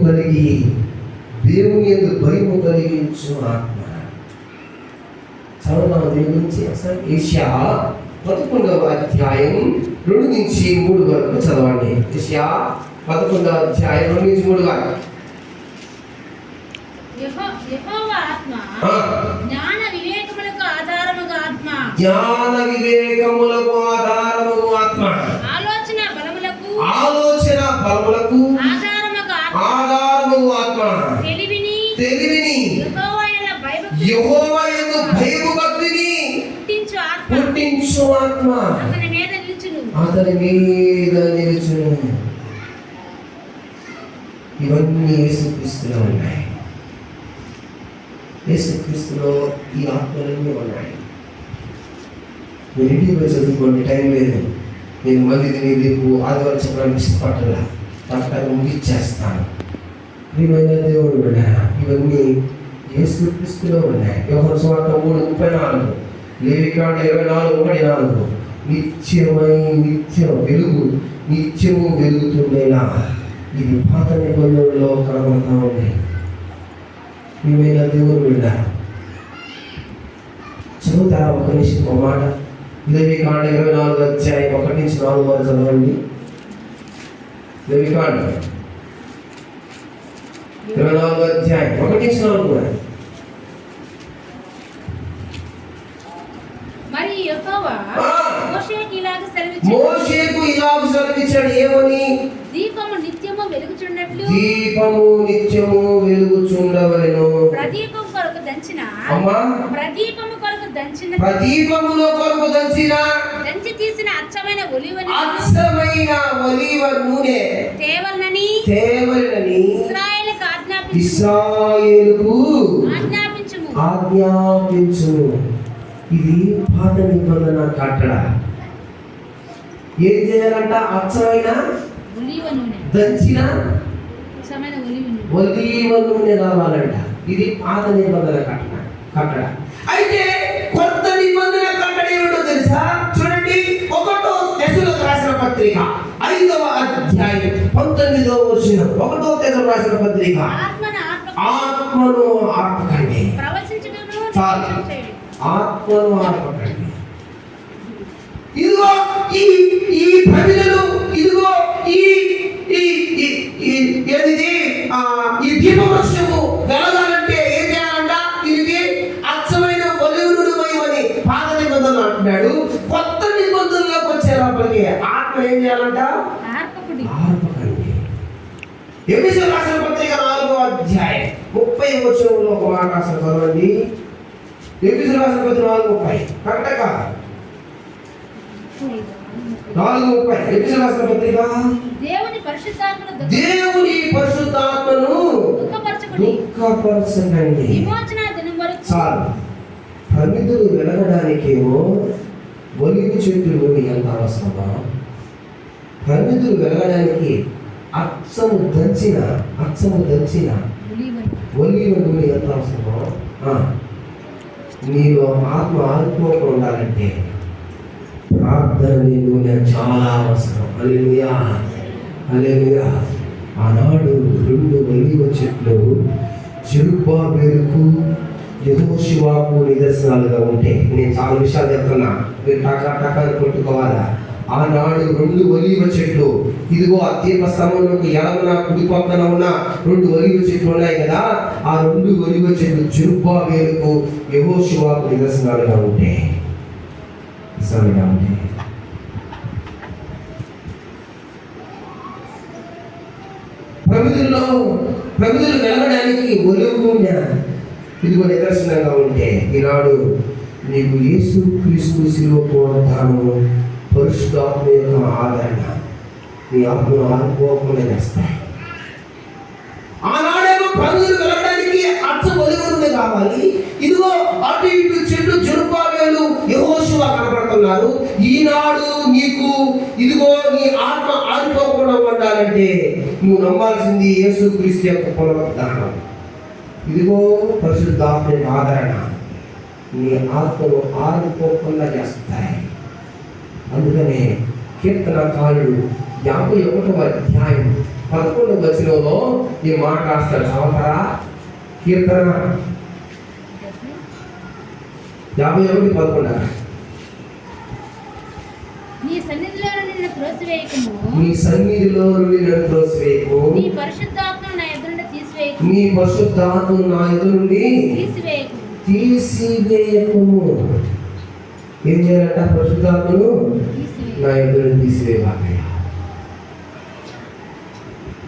కలిగించు ఆత్మ. చదువుతాం దీని గురించి అసలు. యెషయా 11వ అధ్యాయం 2 నుంచి 3 వరకు చదవండి. యెషయా 11వ అధ్యాయం 2 నుంచి 3 వరకు. యెహోవా ఆత్మ ఆ, జ్ఞాన వివేకములకు ఆధారముగా ఆత్మ. జ్ఞాన వివేకములకు ఆధారము ఆత్మ. ఆలోచన బలములకు ఆధారము ఆత్మ. తెలివిని యెహోవా యందు భయభక్తిని పుట్టించు ఆత్మ. అతని మీద నిలుచును. ఇవన్నీ యేసుక్రీస్తులో ఉన్నాయి. యేసుక్రీస్తులో ఈ ఆత్మలన్నీ ఉన్నాయి. మీరు ఇంటికి పోయి చదువుకోండి, టైం లేదు. నేను మళ్ళీ దీన్ని రేపు ఆదివారం చెప్పడానికి ఇష్టపడాలా, తప్పక ముగిచ్చేస్తాను. ప్రియమైన దేవుడు బిడ్డలారా, ఇవన్నీ యేసుక్రీస్తులో ఉన్నాయి. యోహాను సువార్త 3:34, లేవికాండం 24:4 నిత్యము వెలుగుతుండేలా ఇది పాత నిబంధనలో కనబడతా ఉంది. ప్రియమైన దేవుడు బిడ్డలారా, చదువుతారా ఒక నిమిషం ఒక మాట? లేవికాండం 24వ అధ్యాయం 1 నుంచి 4 వరకు చదవండి. లేవికాండం 24వ అధ్యాయం 1 నుంచి 4 కూడా. మరి యెహోవా మోషేకు ఇలాగ సెలవిచ్చాడు. ఏమని? దీపము నిత్యము వెలుగుచుండవలెను. ప్రదీపము కొరకు దంచిన ప్రదీపములో కొరకు దంచి తీసిన అచ్చమైన ఒలివ నూనె తేవలనని ఇశ్రాయేలుకు ఆజ్ఞాపించుము. ఇది పాత నిబంధన కట్టడ. ఏం చేయాలంట? అచ్చమైన దంచిన ఒలీవ నూనె కావాలంట. ఇది పాత నిబంధన కట్టడ. అయితే కొత్త నిబంధన కట్టడ ఏమిటో తెలుసా? చూడండి, 1 తెస్సలోనికీయులకు రాసిన పత్రిక 5వ అధ్యాయం 19వ వచనం. 1 తెస్సలోనికీయులకు రాసిన పత్రిక. ఆత్మను ఆర్పకండి. ఆత్మను ఆర్పకండి. ఇదిగో ఈ ప్రజలు, ఇదిగో ఈ దీపవృక్షము వెలగాలంటే ఏం చేయాలంట? దీనికి అచ్చమైన ఒలివనూనె పాత నిబంధనలు అంటున్నాడు. కొత్త నిబంధనలోకి వచ్చే లోపలికి ఆత్మ ఏం చేయాలంట? ఆర్పకండి. ఎఫెసీయులకు రాసిన పత్రిక 4వ అధ్యాయం 30వ వచనంలో ఒక మాట రాసిన చదవండి. ఎఫెసీయులకు రాసిన పత్రిక 4:30 కరెక్టా? 4:30 ఎఫెసీయులకు రాసిన పత్రిక. దేవుని పరిశుద్ధాత్మను దుఃఖపరచకండి. చాలు. ప్రమిదలు వెలగడానికేమో ఒలివ చెట్టు నూనె ఎంత అవసరమా? ప్రమిదలు వెలగడానికి అచ్చము దంచిన ఒలివ నూనె ఎంత అవసరమో, నీలో ఆత్మ ఆత్మగా ఉండాలంటే ప్రార్థన నూనె చాలా అవసరం. హల్లెలూయా, హల్లెలూయా. ఆనాడు 2 ఒలీవ చెట్లు జెరుబ్బాబెలుకు యెహోషువకు నిదర్శనాలుగా ఉంటే, నేను చాలా విషయాలు చెప్తున్నా, మీరు టకా కొట్టుకోవాలా. ఆనాడు 2 ఒలీవ చెట్లు, ఇదిగో ఆ దీప స్తంభమునకు ఎడమన కుడి పక్కన ఉన్న 2 ఒలీవ చెట్లు ఉన్నాయి కదా, ఆ 2 ఒలీవ చెట్లు జెరుబ్బాబెలుకు యెహోషువకు నిదర్శనాలుగా ఉంటాయి. ప్రమిదలు వెలగడానికి ఒలువు ఇదిగో నిదర్శనంగా ఉంటే, ఈనాడు నీకు యేసు క్రీస్తు శిలువ పునరుద్ధానము పరిశుద్ధాత్మ యొక్క ఆదరణ నీ ఆత్మను ఆనుకోకుండా చేస్తాయి. ఆనాడేమో ప్రమిదలు వెలగడానికి అచ్చ ఒలువులు కావాలి, ఇదిగో అటు ఇటు చెట్లు జెరుబ్బాబెలు యెహోషువ కనబడుతున్నారు. ఈనాడు నీకు ఇదిగో నీ ఆత్మ ఆనుకోకుండా ఉండాలంటే నువ్వు నమ్మాల్సింది యేసు క్రీస్తు యొక్క పునరుద్ధానం. ఇదిగో పరిశుద్ధాత్మ ఆదరణ నీ ఆత్మను ఆనుకోకుండా చేస్తాయి. అందుకనే కీర్తనకారుడు 51వ అధ్యాయం 11వ వచనంలో ఈ మాట రాస్తాడు. చదువుతారా? కీర్తన 51:11. నీ సన్నిధిలో నుండి నన్ను త్రోసివేయకుము, నీ సన్నిధిలో నుండి నన్ను త్రోసివేయకుము, నీ పరిశుద్ధాత్మను నా ఎదుట నుండి తీసివేయకుము, నీ పరిశుద్ధాత్మను నా ఎదుట నుండి తీసివేయకుము. ఏం చేయాలంట? పరిశుద్ధాత్మను నా ఎదుట నుండి తీసివేయాలయ్యా.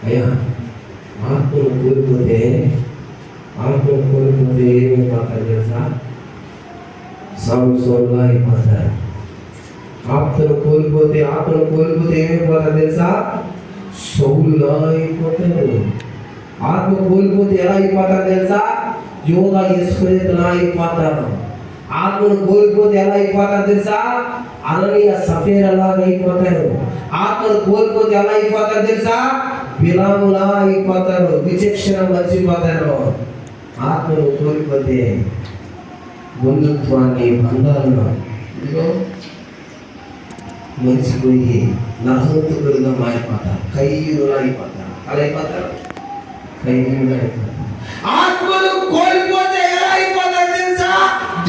అయ్యా, ఆత్మను కోల్పోతే ఏమైపోతారు తెలుసా? సంవత్సరంలో అయిపోతారు. ఆత్మను కోల్పోతే ఏమైపోతారు తెలుసా? సౌలులా అయిపోతారు. ఆత్మ కోల్పోతే ఎలా అయిపోతారు తెలుసా? యోగా ఇస్కరియోతులా అయిపోతారు. ఆత్మను కోల్పోతే ఎలా అయిపోతారు తెలుసా? అననీయ సఫీరాలా అయిపోతారు. ఆత్మను కోల్పోతే ఎలా అయిపోతారు తెలుసా? బిలాములా అయిపోతారు. విచక్షణ మర్చిపోతారు. ఆత్మను కోల్పోతే బంధుత్వాన్ని, బంధాలను ఇదిగో మర్చిపోయి నరహంతకులుగా మారిపోతారు. ఖైదీలుగా అయిపోతారు. అలా అయిపోతారు. ఖైదీలుగా అయిపోతారు. ఆత్మను కోల్పోతే ఎలా అయిపోతారు తెలుసా?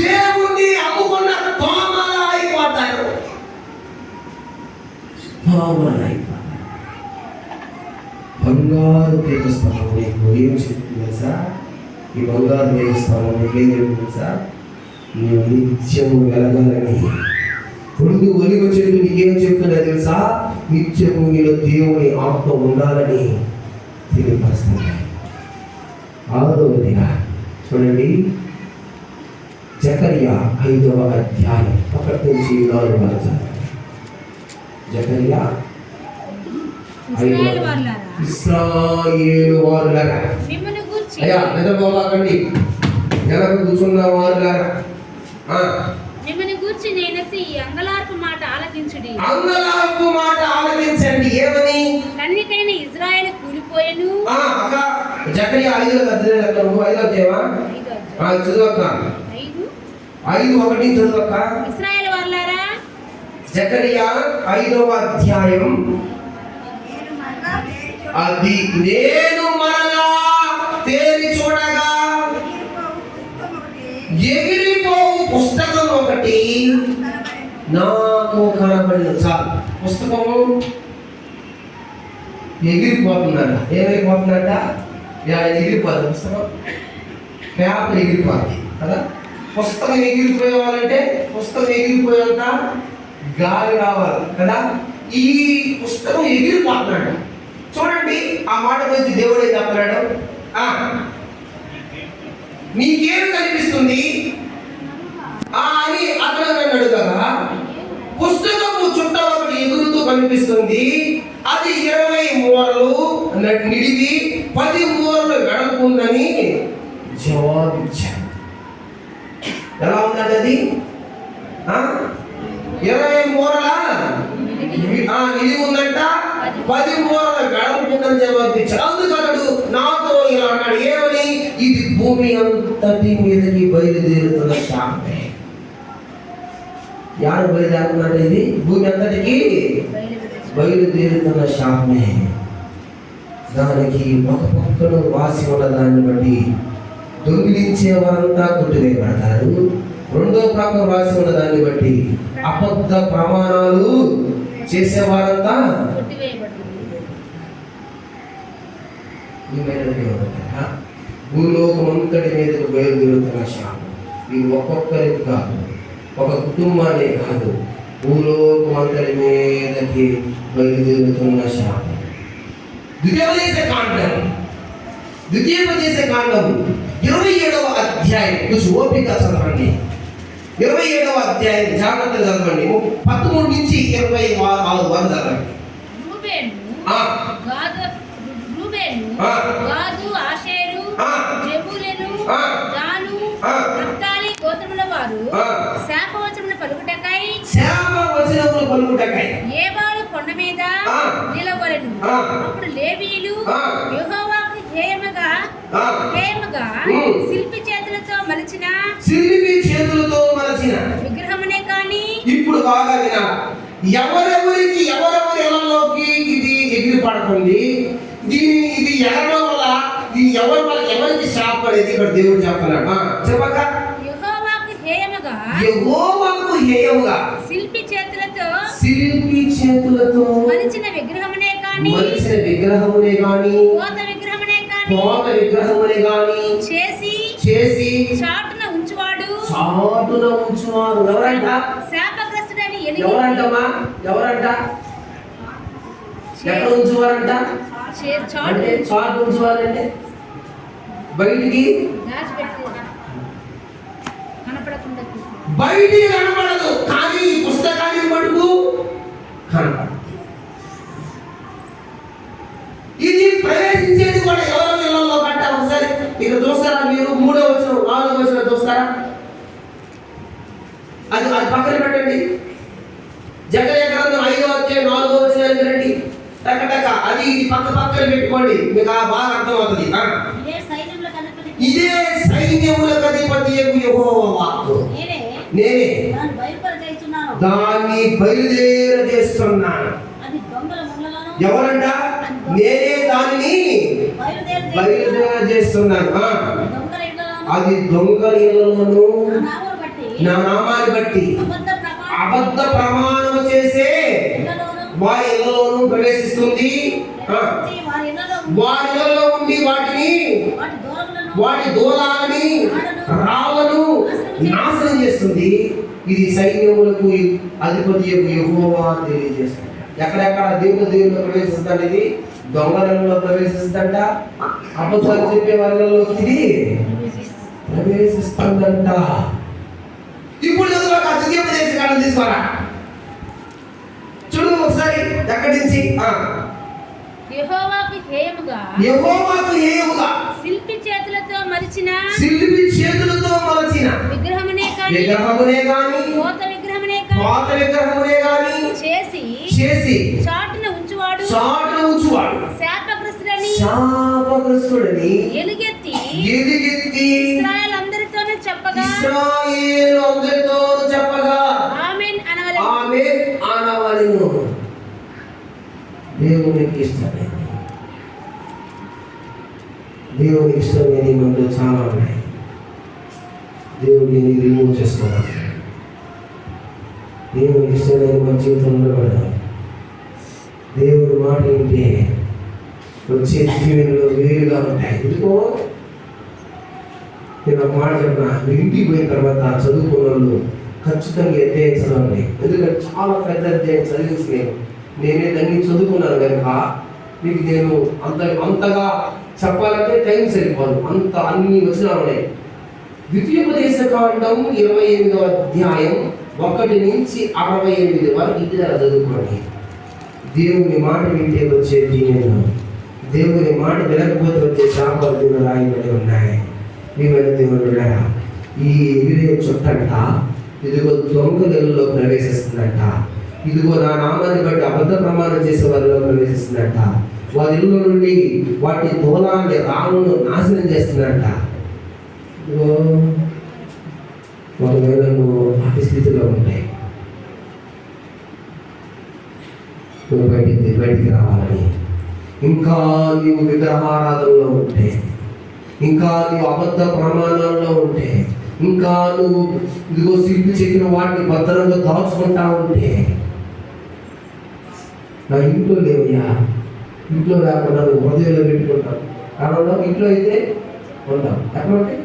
దేవుణ్ణి అమ్ముకున్న తోమలా అయిపోతారు. బంగారు దేవస్థానం నీకు ఏం చెప్తుంది తెలుసా? ఈ బంగారు దేవస్థానం నీకు ఏం చెప్తుంది తెలుసా? నీవు నిత్యము వెలగాలని. 2 ఒలీవ చెట్లు నీకేం చెప్తున్నా తెలుసా? నిత్యము నీలో దేవుని ఆత్మ ఉండాలని తెలియపరుస్తున్నాయి. 6వదిగా చూడండి, జకర్యా 5వ అధ్యాయం 1 నుంచి 4 వరకు. జకర్యా ఇశ్రాయేలు వారులారా, అయ్యా నిద్రపోకండి, నెలకు కూర్చున్న వారులారా, మిమ్మల్ని గూర్చి నేనెత్తి ఈ అంగలార్పు మాట ఆలకించుడి. అంగలార్పు మాట ఆలకించండి. ఏమని? కన్నికైన ఇజ్రాయేలు కూలిపోయెను. జకర్యా 5వ అధ్యాయం 5వ అధ్యాయం చదువక్క 5:1 చదువక్క. ఇశ్రాయేలు వారులారా, జకర్యా 5వ అధ్యాయం అది నేను మరలా తేరి చూడగా ఎగిరిపోవు పుస్తకం ఒకటి నాకు కనబడిన. చాలు, పుస్తకము ఎగిరిపోతుందంట. ఏమైపోతుందంట? ఎగిరిపోతుంది. పుస్తకం పేపర్ ఎగిరిపోతుంది కదా. పుస్తకం ఎగిరిపోయేవాళ్ళంటే పుస్తకం ఎగిరిపోయేంత గాలి రావాలి కదా. ఈ పుస్తకం ఎగిరిపోతున్నాడు. చూడండి, ఆ మాట గురించి దేవుడు ఏం చెప్తున్నాడు? నీకేం కనిపిస్తుంది అని అతను నన్ను అడుగగా, పుస్తకము చుట్ట ఒకటి ఎగురుతూ కనిపిస్తుంది. అది 20 మూరలు నిడివి 10 మూరలు వెడల్పు ఉందని జవాబిచ్చాను. ఎలా ఉందంటే అది 20 మూరల నిడివి ఉందంట, 10 మూరల వెడల్పు ఉందని జవాబిచ్చాడు. అందుకన్నాడు నాతో ఇలా అన్నాడు. ఏమని? ఇది భూమి అంతటి మీదకి బయలుదేరుతున్న శాపమే. యారు బయలుదేరుతున్నాడు? ఇది భూమి అంతటికి బయలుదేరుతున్న శాపమే. దానికి ఒక పక్కన వాసి ఉన్న దాన్ని బట్టి దొంగిలించే వారంతా కొట్టివేయబడతారు, రెండో ప్రకటన రాసి ఉన్న దాన్ని బట్టి అబద్ధ ప్రమాణాలు చేసేవారంతా కొట్టివేయబడుతుంది. భూలోకం అంతటి మీదకు బయలుదేరుతున్న శాపం ఇది ఒక్కొక్కరికి కాదు, ఒక కుటుంబాన్ని కాదు, భూలోకం అంతటి మీదకి బయలుదేరుతున్న శాపం. ద్వితీయోపదేశ కాండం 27వ అధ్యాయం కొంచెం ఓపిక చదవండి. 27వ అధ్యాయం జాగ్రత్తగా చదవండి. 13 నుంచి 26 వరకు చదవండి. రూబేను, ఆ. గాదు, ఆషేరు, ఆ. జెబూలూను, ఆ. దాను, ఆ. నఫ్తాలి గోత్రముల వారు ఆ. శాపవచనములు పలుకుటకై ఏబాలు కొండ మీద ఆ. నిలవలెను. ఆ. అప్పుడు లేవీయులు ఆ. యెహోవాకు హేయముగా శిల్పి చేతులతో మలిచిన విగ్రహమునే కాని. ఇప్పుడు బాగా వినాలి. ఎవరెవరి ఇళ్లలోకి ఇది ఎగిరి పడుతుంది, ఇది ఎగరడం వల్ల ఇది ఎవరికి శాపం అనేది ఇక్కడ దేవుడు చెప్తున్నాడు. చెప్పక యెహోవాకు హేయముగా శిల్పి చేతులతో మలిచిన విగ్రహమునే కాని కోత విగ్రహమునే కాని చేసి చాటున ఉంచువాడు ఎవరంట? శాపగ్రస్తుడని ఎవరంటమ్మా? ఎవరంట? ఎక్కడ ఉంచువారంట? అంటే చాటు ఉంచువారంటే బయటికి కనపడకుండా బయటికి కనపడదు, కానీ ఈ పుస్తకాన్ని మటుకు కనపడదు. ఇది ప్రవేశించేది కూడా ఎవరి ఇళ్లలో కంట. ఒకసారి ఇక్కడ చూస్తారా మీరు? 3వ వచనం 4వ వచనం చూస్తారా? అది పక్కన పెట్టండి. జకర్యా గ్రంథం 5వ అధ్యాయం 4వ వచనానికి రండి. టక అది ఇది పక్కన పెట్టుకోండి, మీకు బాగా అర్థమవుతుంది. ఇదే సైన్యములకు అధిపతి యెహోవా వాక్కు, నేనే దాన్ని బయలుదేరజేస్తున్నాను. ఎవరంట? నేనే దానిని బయలుదేరజేస్తున్నాను. అది దొంగల ఇళ్లలోను నా నామాన్ని బట్టి అబద్ధ ప్రమాణం చేసే వారి ఇళ్లలోను ప్రవేశిస్తుంది. వారి ఇళ్లలో ఉండి వాటి దూలాలని రాళ్ళను నాశనం చేస్తుంది. ఇది సైన్యములకు అధిపతి యెహోవా తెలియజేస్తుంది. ఎక్కడెక్కడ దేవుళ్ళు ప్రవేశిస్తాడు, ఇది దొంగలలో ప్రవేశిస్తుందంట, అబద్ధాలు చెప్పే వాళ్ళలోకి ఇది ప్రవేశిస్తుందంట. ఇప్పుడు ద్వితీయోపదేశ కాండం తీసుకోరా, చూడు ఒకసారి ఎక్కడి నుంచి. యెహోవాకు హేయముగా శిల్పి చేతులతో మలిచిన విగ్రహమునే కాని కోత విగ్రహమునే కాని చేసి చాటున ఉంచువాడు శాపగ్రస్తుడని ఎలుగెత్తి ఇశ్రాయేలు అందరితోనూ చెప్పగా ఆమేన్ అనవలెను. దేవునికి ఇష్టమైనది మనలో చాలా ఉన్నాయి. దేవుడిని రిమూవ్ చేసుకోవాలి. దేవునికి ఇష్టమైన మన జీవితంలో కూడా దేవుడి మాట వింటే వచ్చే జీవనంలో వేరుగా ఉంటాయి. ఎందుకో నేను ఒక మాట చెప్పిన, మీరు ఇంటికి పోయిన తర్వాత చదువుకున్న వాళ్ళు ఖచ్చితంగా అధ్యాయం చదవండి. ఎందుకంటే చాలా పెద్ద అధ్యాయం చదివించి నేనే దాన్ని చదువుకున్నాను కనుక మీకు నేను అంతగా చెప్పాలంటే టైం సరిపోదు, అంత అన్ని వచనాలు ఉన్నాయి. ద్వితీయోపదేశ కాండం 28వ అధ్యాయం 1 నుంచి 68 వరకు ఇది చదువుకోండి. దేవుని మాట వింటే వచ్చే దీవెన, దేవుని మాట వినకపోతే వచ్చే శాపాలు దీవెన రాయబడి ఉన్నాయి. దేవుడు ఈ ఎగిరే చుట్టంట ఇదిగో దొంగలలో ప్రవేశిస్తుందంట. ఇదిగో నా నామాన్ని బట్టి అబద్ధ ప్రమాణం చేసే వారిలో ప్రవేశిస్తుందంట. వారి ఇళ్ళ నుండి వాటి దూలాన్ని రాళ్ళను నాశనం చేస్తుందంట. ఇదిగో ఒకవేళ నువ్వు అతి స్థితిలో ఉంటాయి, నువ్వు బయటికి రావాలని, ఇంకా నీవు విగ్రహారాధనలో ఉంటే, ఇంకా నీవు అబద్ధ ప్రమాణాల్లో ఉంటే, ఇంకా నువ్వు ఇదిగో సిగ్గు చెక్కిన వాటిని భద్రంగా దాచుకుంటా ఉంటే, నా ఇంట్లో లేవయ్యా, ఇంట్లో లేకుండా నువ్వు హృదయంలో పెట్టుకుంటావు. కారణం ఇంట్లో అయితే ఉంటాం, ఎక్కడ ఉంటే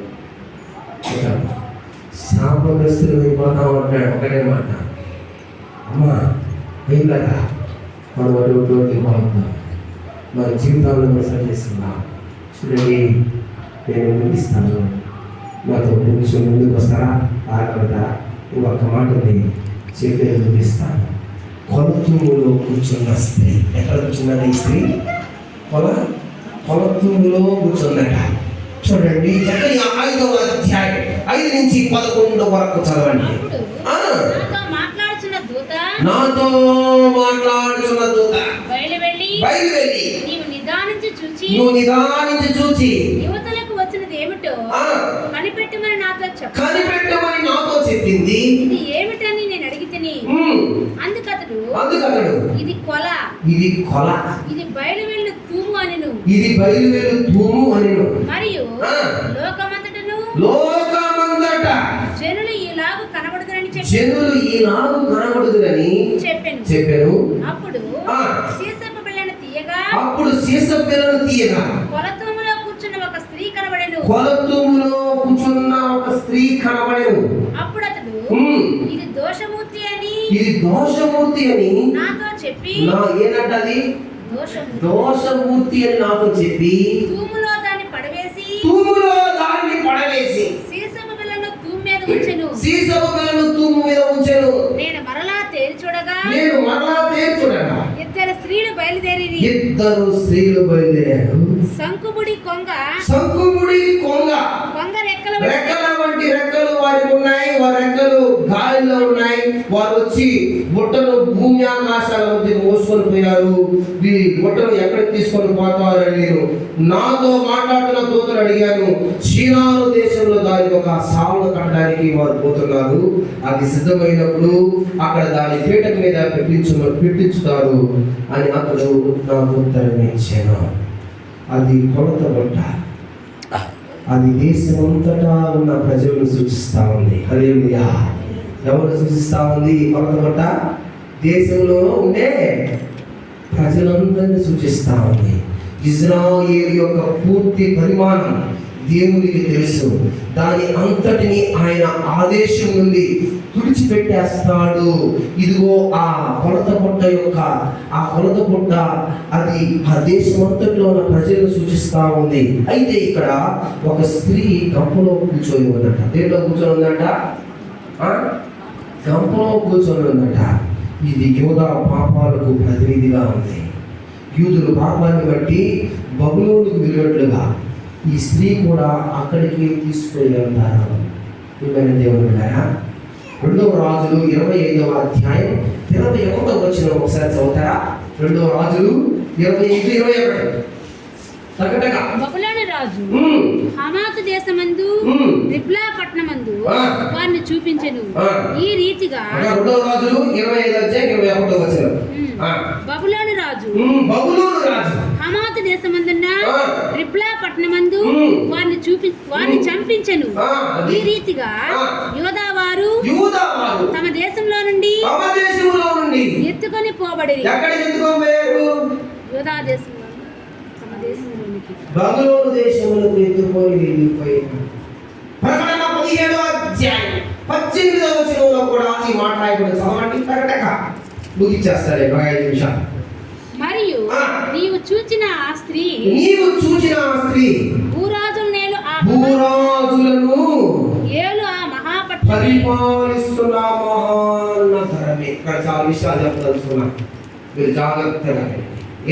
శాపగ్రస్తులు అయిపోతాం అంటాడు. ఒకటే మాట, అమ్మా అయిందరా మనం అటువంటి బాగుందాం, మన జీవితాల్లో మోసం చేస్తున్నాం. చూడండి, నేను ముగిస్తాను, నాతో కొంచెం ముందుకు వస్తారా, ఆగలుగుతారా? ఇంకొక మాట ఉంది, చేతిలో ముగిస్తాను. కొలతూములో కూర్చున్న స్త్రీ, ఎక్కడ కూర్చున్నది ఈ స్త్రీ? కొలతూములో కూర్చున్నట. చూడండి, 5వ అధ్యాయం 5 నుంచి 11 వరకు చదవండి. నాతో మాట్లాడుచున్న దూత బయలువెళ్ళి నువ్వు నిదానించి చూచి యువతలకు వచ్చినది ఏమిటో కనిపెట్టమని నాతో చెప్పింది. ఇది ఏమిటని నేను అడిగితిని. అందుకతడు ఇది కొల, ఇది బయలువెళ్ళు తూము అనెను. మరియు లోకమంతట జనులు ఈలాగు కనబడుదురని చెప్పాను. అప్పుడు సీసపు బిళ్ళను తీయగా కొలతూములో కూర్చున్న ఒక స్త్రీ కనబడెను. అప్పుడు అతడు ఇది దోషమూర్తి అని నాతో చెప్పి, ఏనంటది దోషమూర్తి అని నాతో చెప్పి తూములో దాన్ని పడవేసి సీసపు బిళ్ళను తూము మీద ఉంచెను. నేను మరలా తేరి చూడగా 2 స్త్రీలు బయలుదేరారు. శంకుబుడి కొంగ రెక్కల వంటి రెక్కలు వారికి ఉన్నాయి. వారి రెక్కలు గాలిలో ఉన్నాయి. వారు వచ్చి బుట్టను భూమి ఆకాశాల మధ్య మోసుకొని పోయారు. ఈ బుట్టను ఎక్కడికి తీసుకొని పోతారు అని నేను నాతో మాట్లాడుతున్న దూతను అడిగాను. షీనారు దేశంలో దాని ఒక సావును కట్టడానికి వారు పోతున్నారు. అది సిద్ధమైనప్పుడు అక్కడ దాని పీఠం మీద పెట్టించుతారు అని అతడు నాకు ఉత్తరం ఇచ్చాను. అది కొలత బుట్ట, అది దేశమంతటా ఉన్న ప్రజలను సూచిస్తా ఉంది. హల్లెలూయా! ఎవరు సూచిస్తా ఉంది? కొలత బుట్ట దేశంలో ఉండే ప్రజలందరినీ సూచిస్తా ఉంది. ఇజ్రాయేలు యొక్క పూర్తి పరిమాణం దేవునికి తెలుసు. దాని అంతటిని ఆయన ఆదేశం నుండి తుడిచిపెట్టేస్తాడు. ఇదిగో ఆ కొలత పుట్ట అది ఆ దేశమంతట్లో ఉన్న ప్రజలను సూచిస్తా ఉంది. అయితే ఇక్కడ ఒక స్త్రీ గంపలో కూర్చొని ఉందట. దేంట్లో కూర్చొని ఉందట? గంపలో కూర్చొని ఉందట. ఇది యూదా పాపాలకు ప్రతినిధిగా ఉంది. యూదులు పాపాన్ని బట్టి బబులోనుకు వెళ్ళినట్లుగా ఈ స్త్రీ కూడా అక్కడికి తీసుకొని వెళ్తారు. ఏమైనా దేవుడు వెళ్ళారా? 2వ రాజులు 25వ అధ్యాయం 21వ వచనం ఒకసారి చదువుతారా? 2వ రాజులు 25-21. బబులోను రాజు హమాతు దేశమందు రిబ్లా పట్టణమందు వారిని చూపించెను. ఈ రీతిగా 2వ రాజులు 25-21. బబులోను రాజు హమాతు దేశమందున్న రిబ్లా పట్టణమందు వారిని చంపించెను. ఈ రీతిగా యూదావారు తమ దేశంలో నుండి ఎత్తుకొని పోబడిరి. యూదా దేశంలో తమ దేశంలోనికి బబులోను దేశములకు ఎత్తుకొని వెళ్ళిపోయారు. ప్రకటన 17వ అధ్యాయం 18వ వచనంలో కూడా ఈ మాట రాయబడి చదవండి. ప్రకటన ముగిచ్చేస్తారు 25 నిమిషాలు. మరియు నీవు చూచిన ఆ స్త్రీ భూరాజులను ఏలు ఆ మహాపట్టణం పరిపాలిస్తున్న మహానగరమే. ఇక్కడ చాలా విషయాలు చెప్పదలుచుకున్నా, మీరు జాగ్రత్తగా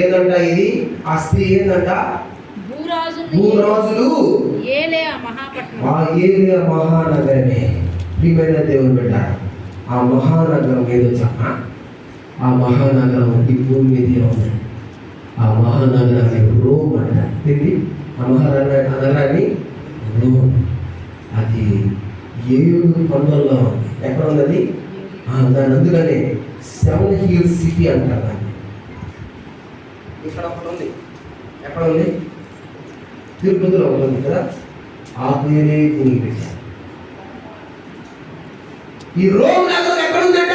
ఏందంట ఇది? ఆ స్త్రీ ఏందంట? భూరాజులు ఏలే ఆ మహాపట్టణం, ఆ ఏలే మహానగరమే. ప్రియమైన దేవుని బిడ్డ, ఆ మహానగరం ఏదో చెప్పా? ఆ మహానగరం ఈ భూమి మీద ఉంది. ఆ మహానగరాన్ని రోమ్ అంటారు. ఏంటి ఆ నగరాన్ని? రోమ్. అది 7 కొండల్లో ఉంది. ఎక్కడ ఉన్నది? దాని అందుకనే 7 hills సిటీ అంటారు దాన్ని. ఇక్కడ ఒకటి ఉంది. ఎక్కడ ఉంది? తిరుపతిలో ఒకటి ఉంది కదా. ఆ పేరే దీనికి పెట్టారు. ఈ రోమ్ నగరం ఎక్కడ ఉందట?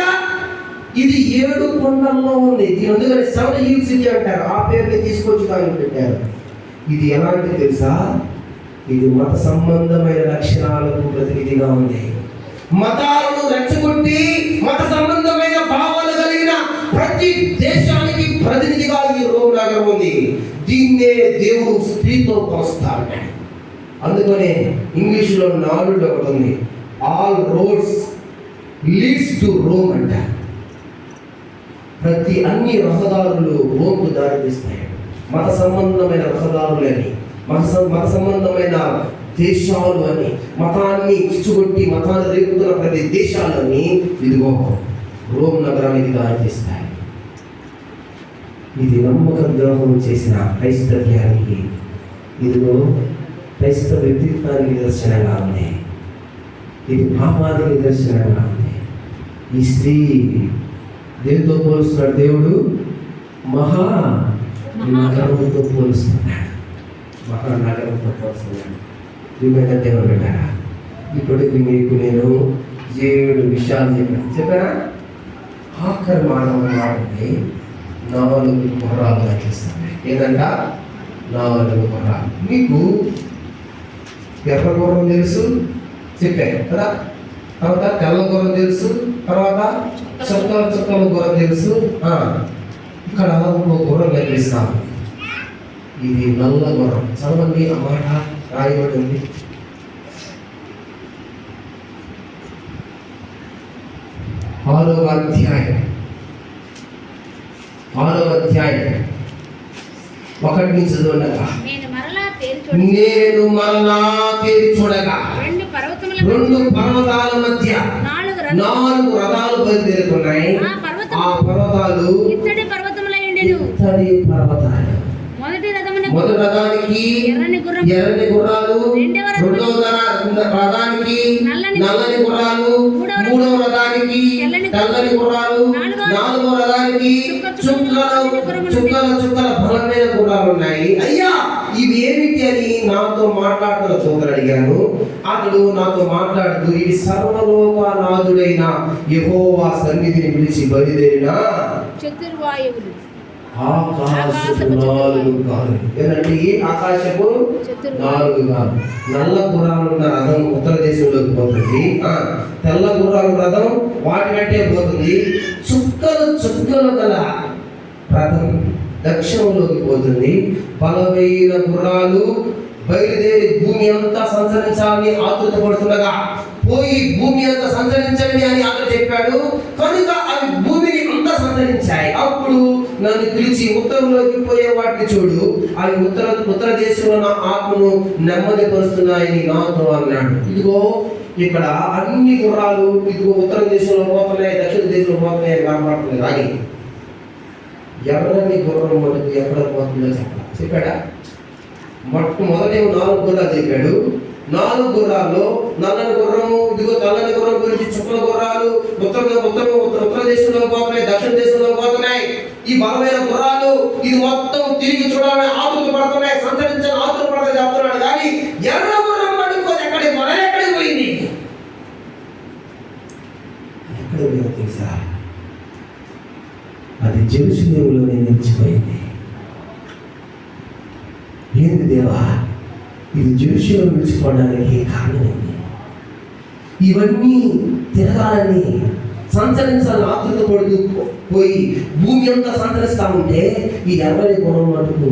ఇది 7 కొండల్లో ఉంది. దీని అందుకని 7 హిల్ సిటీ అంటారు. ఆ పేరుని తీసుకొచ్చి దాన్ని పెట్టారు. ఇది ఎలాంటిది తెలుసా? ఇది మత సంబంధమైన లక్షణాలకు ప్రతినిధిగా ఉంది. మతాలను రెచ్చగొట్టి మత సంబంధమైన భావాలు కలిగిన ప్రతి దేశానికి ప్రతినిధిగా ఈ రోమ్ నగరం ఉంది. దీన్నే దేవుడు స్త్రీతో పోలుస్తాడు. అందుకనే ఇంగ్లీష్లో నానుడి ఒకటి ఉంది, all roads leads to Rome అంట. అన్ని రహదారులు రోమ్కు దారితీస్తాయి. మత సంబంధమైన రహదారులు అని, మత సంబంధమైన దేశాలు అని, మతాన్ని చిచ్చుకొట్టి మతాన్ని రేపుతున్న ప్రతి దేశాలని ఇదిగో రోమ్ నగరానికి దారితీస్తాయి. ఇది నమ్మక ద్రోహం చేసిన క్రైస్తవ్యానికి, ఇదిగో క్రైస్తవ వ్యక్తిత్వానికి నిదర్శనంగా ఉంది. ఇది పాపానికి నిదర్శనంగా ఉంది. ఈ స్త్రీ దేనితో పోలుస్తున్నాడు? దేవుడు మహా నగరంతో పోలుస్తున్నాడు. మహానగరంతో పోలుస్తున్నాడు. ఏమైనా దేవుడు పెట్టారా? ఇప్పటికి మీకు నేను 7 విషయాలు చెప్పారా? ఆఖరి మానవ మాటని 4 గుర్రాలు రచిస్తాను. ఏదంట? 4 గుర్రాలు. మీకు ఎర్ర గుర్రం తెలుసు చెప్పాను కదా, తర్వాత తెల్ల గుర్రం తెలుసు, తర్వాత చుక్కల గుర్రం తెలుసు. ఇక్కడ ఇంకో గుర్రం కనిపిస్తాను. ఇది నల్ల గుర్రం. చదవండి, ఆ మాట రాయబడి ఉంది. ఆరవ అధ్యాయం 1 నుంచి చదవగా, నేను మరలా తేరి చూడగా 2 పర్వతాల మధ్య 4 రథాలు బయలుదేరుతున్నాయి. ఆ పర్వతాలు ఇత్తడి పర్వతాలు. మొదటి రథానికి ఎర్రని గుర్రాలు, రెండవ రథానికి నల్లని గుర్రాలు, మూడవ రథానికి తెల్లని గుర్రాలు, నాలుగవ రథానికి చుక్కల బలమైన గుర్రాలు ఉన్నాయి. అయ్యా, ఇవి ఏమిటి అని నాతో మాట్లాడుతున్న సోదరుడు అడిగాను. అతడు నాతో మాట్లాడుతూ, ఇవి సర్వలోకనాథుడైన యెహోవా సన్నిధిని పిలిచి బయలుదేరిన చతుర్వాయువులు. ఆకాశపు 4 గాలు. ఏంటంటే ఈ ఆకాశపు 4 గాలు. నల్ల గుర్రాలు ఉన్న రథం ఉత్తర దేశంలోకి పోతుంది. తెల్ల గుర్రాలు రథం వాటి వెంటే పోతుంది. చుక్కలు గల రథం దక్షిణంలోకి పోతుంది. బలమైన గుర్రాలు బయలుదేరి భూమి అంతా సంచరించాలని ఆతృత పడుతుండగా, పోయి భూమి అంతా సంచరించండి అని అతను చెప్పాడు. కనుక అవి భూమిని అంతా సంచరించాయి. అప్పుడు నన్ను పిలిచి, ఉత్తరంలోకి పోయే వాటిని చూడు, అవి ఉత్తర దేశంలో నా ఆత్మను నెమ్మది పరుస్తున్నాయని నాతో అన్నాడు. ఇదిగో ఇక్కడ అన్ని గుర్రాలు ఇదిగో ఉత్తర దేశంలో పోతున్నాయి, దక్షిణ దేశంలో పోతున్నాయి అని కనబడుతుంది. కానీ ఎర్రని గుర్రం మటుకు ఎక్కడ పోతుందో చెప్పాడా? మొదటి 4 గుర్రాలు చెప్పాడు. 4 గుర్రాల్లో నల్లని గుర్రము, ఇదిగో తెల్లని గుర్రం గురించి చుక్కల గుర్రాలు ఉత్తర దేశంలో పోతున్నాయి, దక్షిణ దేశంలో పోతున్నాయి. ఈ బలమైన గుర్రాలు ఇది మొత్తం తిరిగి చూడాలని ఆతృత పడుతున్నాయి, సంచరించాలని ఆతృత పడుతుంది చెప్తున్నాడు. కానీ ఎర్ర గుర్రం మటుకు ఎక్కడికి పోయింది? ఎక్కడ పోయిందో తెలుసా? అది జెరూసలేములోనే నిలిచిపోయింది. ఏంది దేవా, ఇది జెరూసలేం నిలిచిపోవడానికి కారణమైంది? ఇవన్నీ తిరగాలని సంచరించాలని ఆతృత పడుతూ పోయి భూమి అంతా సంచరిస్తా ఉంటే ఈ ఎర్రని గుర్రం మటుకు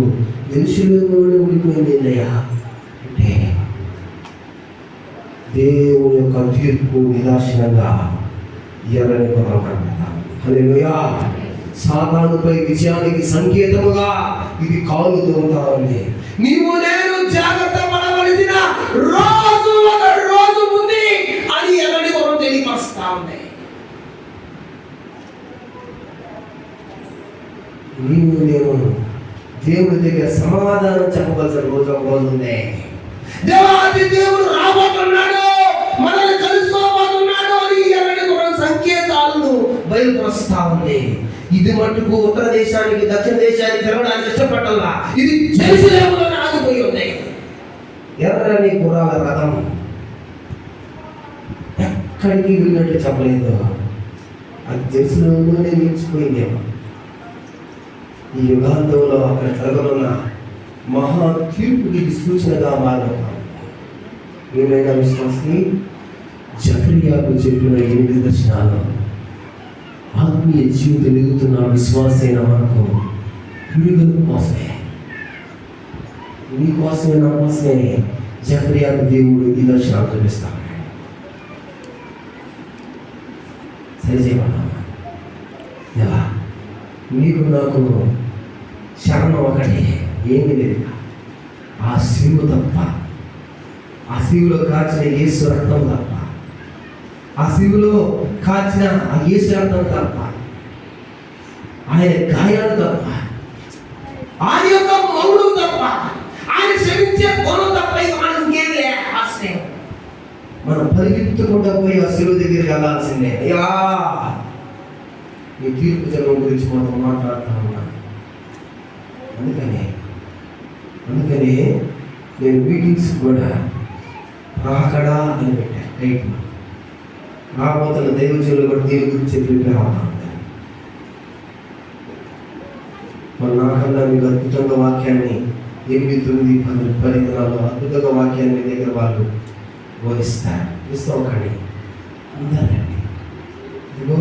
జెరూసలేములోనే ఉండిపోయింది. ఏందయ్యా అంటే దేవుని యొక్క తీర్పు నిదర్శనంగా ఎర్రని గుర్రం కనబడతాం. హల్లెలూయా. సాతానుపై విజయానికి సంకేతముగా ఇది కాలు దూరుతా ఉంది. నీవు నేను జాగ్రత్త పడవలసిన రోజు ఉంది అని ఎర్రని గుర్రం తెలియపరుస్తా ఉంది. నీవు నేను దేవుడి దగ్గర సమాధానం చెప్పవలసిన రోజు ఉంది. దేవాది దేవుడు రాబోతున్నాడు, మనల్ని కలుసుకోబోతున్నాడు అని ఎర్రని గుర్రం సంకేతాలను బయలుపరుస్తా ఉంది. ఇది మట్టుకు ఉత్తర దేశానికి దక్షిణ దేశానికి తిరగడానికి ఇష్టపడాలా, ఇది జెరూసలేములోనే ఆగిపోయి ఉంది. ఎర్రని గుర్రాల రథం అక్కడికి వెళ్ళినట్టు చెప్పలేదు. అది తెలిసినలోనే నిలిచిపోయిందేమో. ఈ యుగాంతంలో అక్కడ కలగనున్న మహా తీర్పుకి సూచనగా మారిన ఏమైనా విశ్వాసి జకర్యాకు చెప్పిన 8 దర్శనాలు ఆత్మీయ జీవితం ఎదుగుతున్న విశ్వాసైన మనకు విడుదల కోసమే, మీకోసమే నా కోసమే జకర్యాకు దేవుడు ఈ దర్శనాలు చూపిస్తాడు. సరిచేయమన్నా ఎలా నీకు నాకు శరణం ఒకటి, ఏమీ లేదు. ఆ శివుడు తప్ప, ఆ శివులో కాచిన యేసు రక్తం తప్ప, ఆ శివులో కాచిన ఆ యేసు రక్తం తప్ప, ఆయన గాయాలు తప్ప, ఆయన యొక్క మౌడు తప్ప, ఆయన క్షమించే గుణం తప్ప ఇక మనకి ఇంకేం లే. ఆశ్రయం మనం పరిగెత్తుకుంటూ పోయి ఆ శిలువ దగ్గరికి వెళ్ళాల్సిందే. అయ్యా ఈ తీర్పు జనం గురించి మనం మాట్లాడుతూ ఉన్నాను. అందుకని నేను మీటింగ్స్ కూడా రాకడా అని పెట్టాను. రైట్ రాబోతున్న దైవజనులు కూడా దేవుడి గురించి ప్రిపేర్ అవుతా ఉంటాను. మరి నాకన్నా మీకు అద్భుతంగా వాక్యాన్ని 8, 9, 10 దినాల్లో అద్భుతంగా వాక్యాన్ని మీ దగ్గర వాళ్ళు బోధిస్తారు. ఇస్తాం కానీ ఉండాలండి. ఇదిగో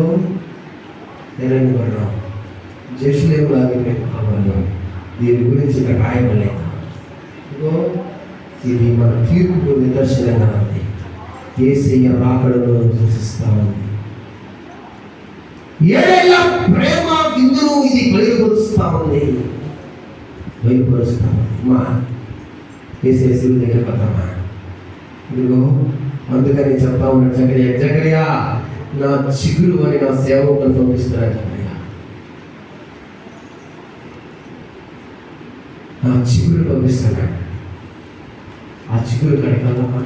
నిరంజనం జెరూసలేము లాగా కావాలి. దీని గురించి ఇక్కడ రాయబడలేదు. ఇదిగో ఇది మన తీర్పు నిదర్శనంగా ఉంది. యేసయ్య రాకడను సూచిస్తా ఉంది. 7 ఏళ్ల ప్రేమ విందును ఇది బయలుపరుస్తా ఉంది. మా యేసయ్య శిలువ దగ్గర పడతామా? ఇదిగో అందుకని చెప్తా ఉన్నాడు జకర్యా నా చిగురు అని నా సేవకులను పంపిస్తున్నాడు. జకర్యా నా చిగురు పంపిస్తున్నాడు. ఆ చిగురు కడగలమా?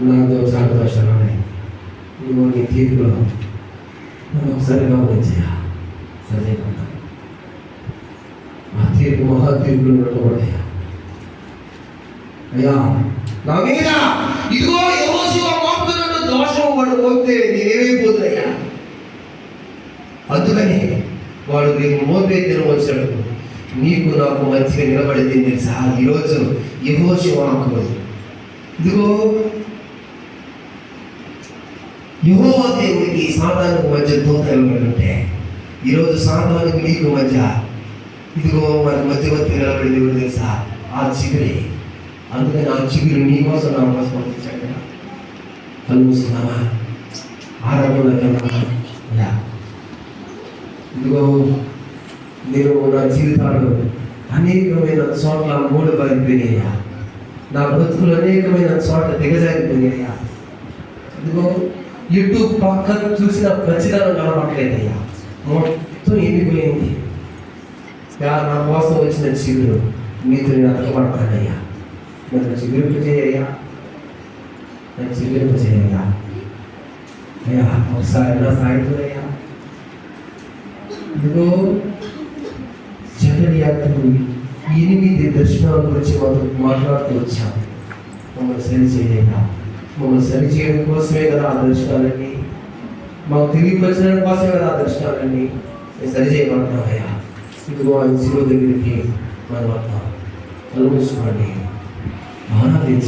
నాతో చాలా దోషాలు ఉన్నాయి. నువ్వు నీ తీర్పులో నన్ను ఒకసారి గమనించా. సరే ఆ తీర్పు మహా తీర్పులు ఉండకూడదయ్యా. అయ్యా నా మీద ఇదిగో యెహోషువ మోపుతున్న దోషం వాడు మోపితే నేనేమైపోతున్నాయ్యా. అందుకని వాడు రేపు మోపే దినం వచ్చినప్పుడు నీకు నాకు మంచిగా నిలబడింది తెలుసా. ఈరోజు యెహోషువకు ఇదిగో యెహోవా దేవుడికి సాతానుకు మధ్య దూత నిలబడి ఉంటే ఈరోజు సాతానుకు నీకు మధ్య ఇదిగో మన మధ్యవర్తి నిలబడి దేవుడు తెలుసా ఆ చిగురే. అందుకని ఆ చిగురు నీ కోసం నా కోసం పంపించాడు. కళ్ళు మూసుకున్నామా? ఆరాధన ఇదిగో నేను నా జీవితాలు అనేకమైన చోట్ల మూడు బారిపోయినాయా. నా బ్రతుకులు అనేకమైన చోట్ల దిగజారిపోయినాయా. ఇదిగో యూట్యూబ్ పక్కన చూసిన ప్రతిదానం కనపడలేదయ్యా. మొత్తం ఎండిపోయింది. నా కోసం వచ్చిన చిగురు మీతో నేను అతకపడతానయ్యా. నన్ను చిగురింపు చేయయ్యా, నన్ను చిగురింపు చేయయ్యా. అయ్యా ఒకసారి నా సాయంత్రయ్యా. ఇదిగో జకర్యాకు 8 దర్శనాల గురించి మాట్లాడుతూ వచ్చాము. మమ్మల్ని సరి చేయగా, మమ్మల్ని సరి చేయడం కోసమే కదా ఆ దర్శనాలన్నీ, మాకు తిరిగి వచ్చడం కోసమే కదా ఆ దర్శనాలన్నీ. నేను సరి చేయబడుతున్నామయ్యా. ఇదిగో ఆయన శిలువ దగ్గరికి మనం వద్దాం. కళ్ళు మూసుకోండి, ఆనందించి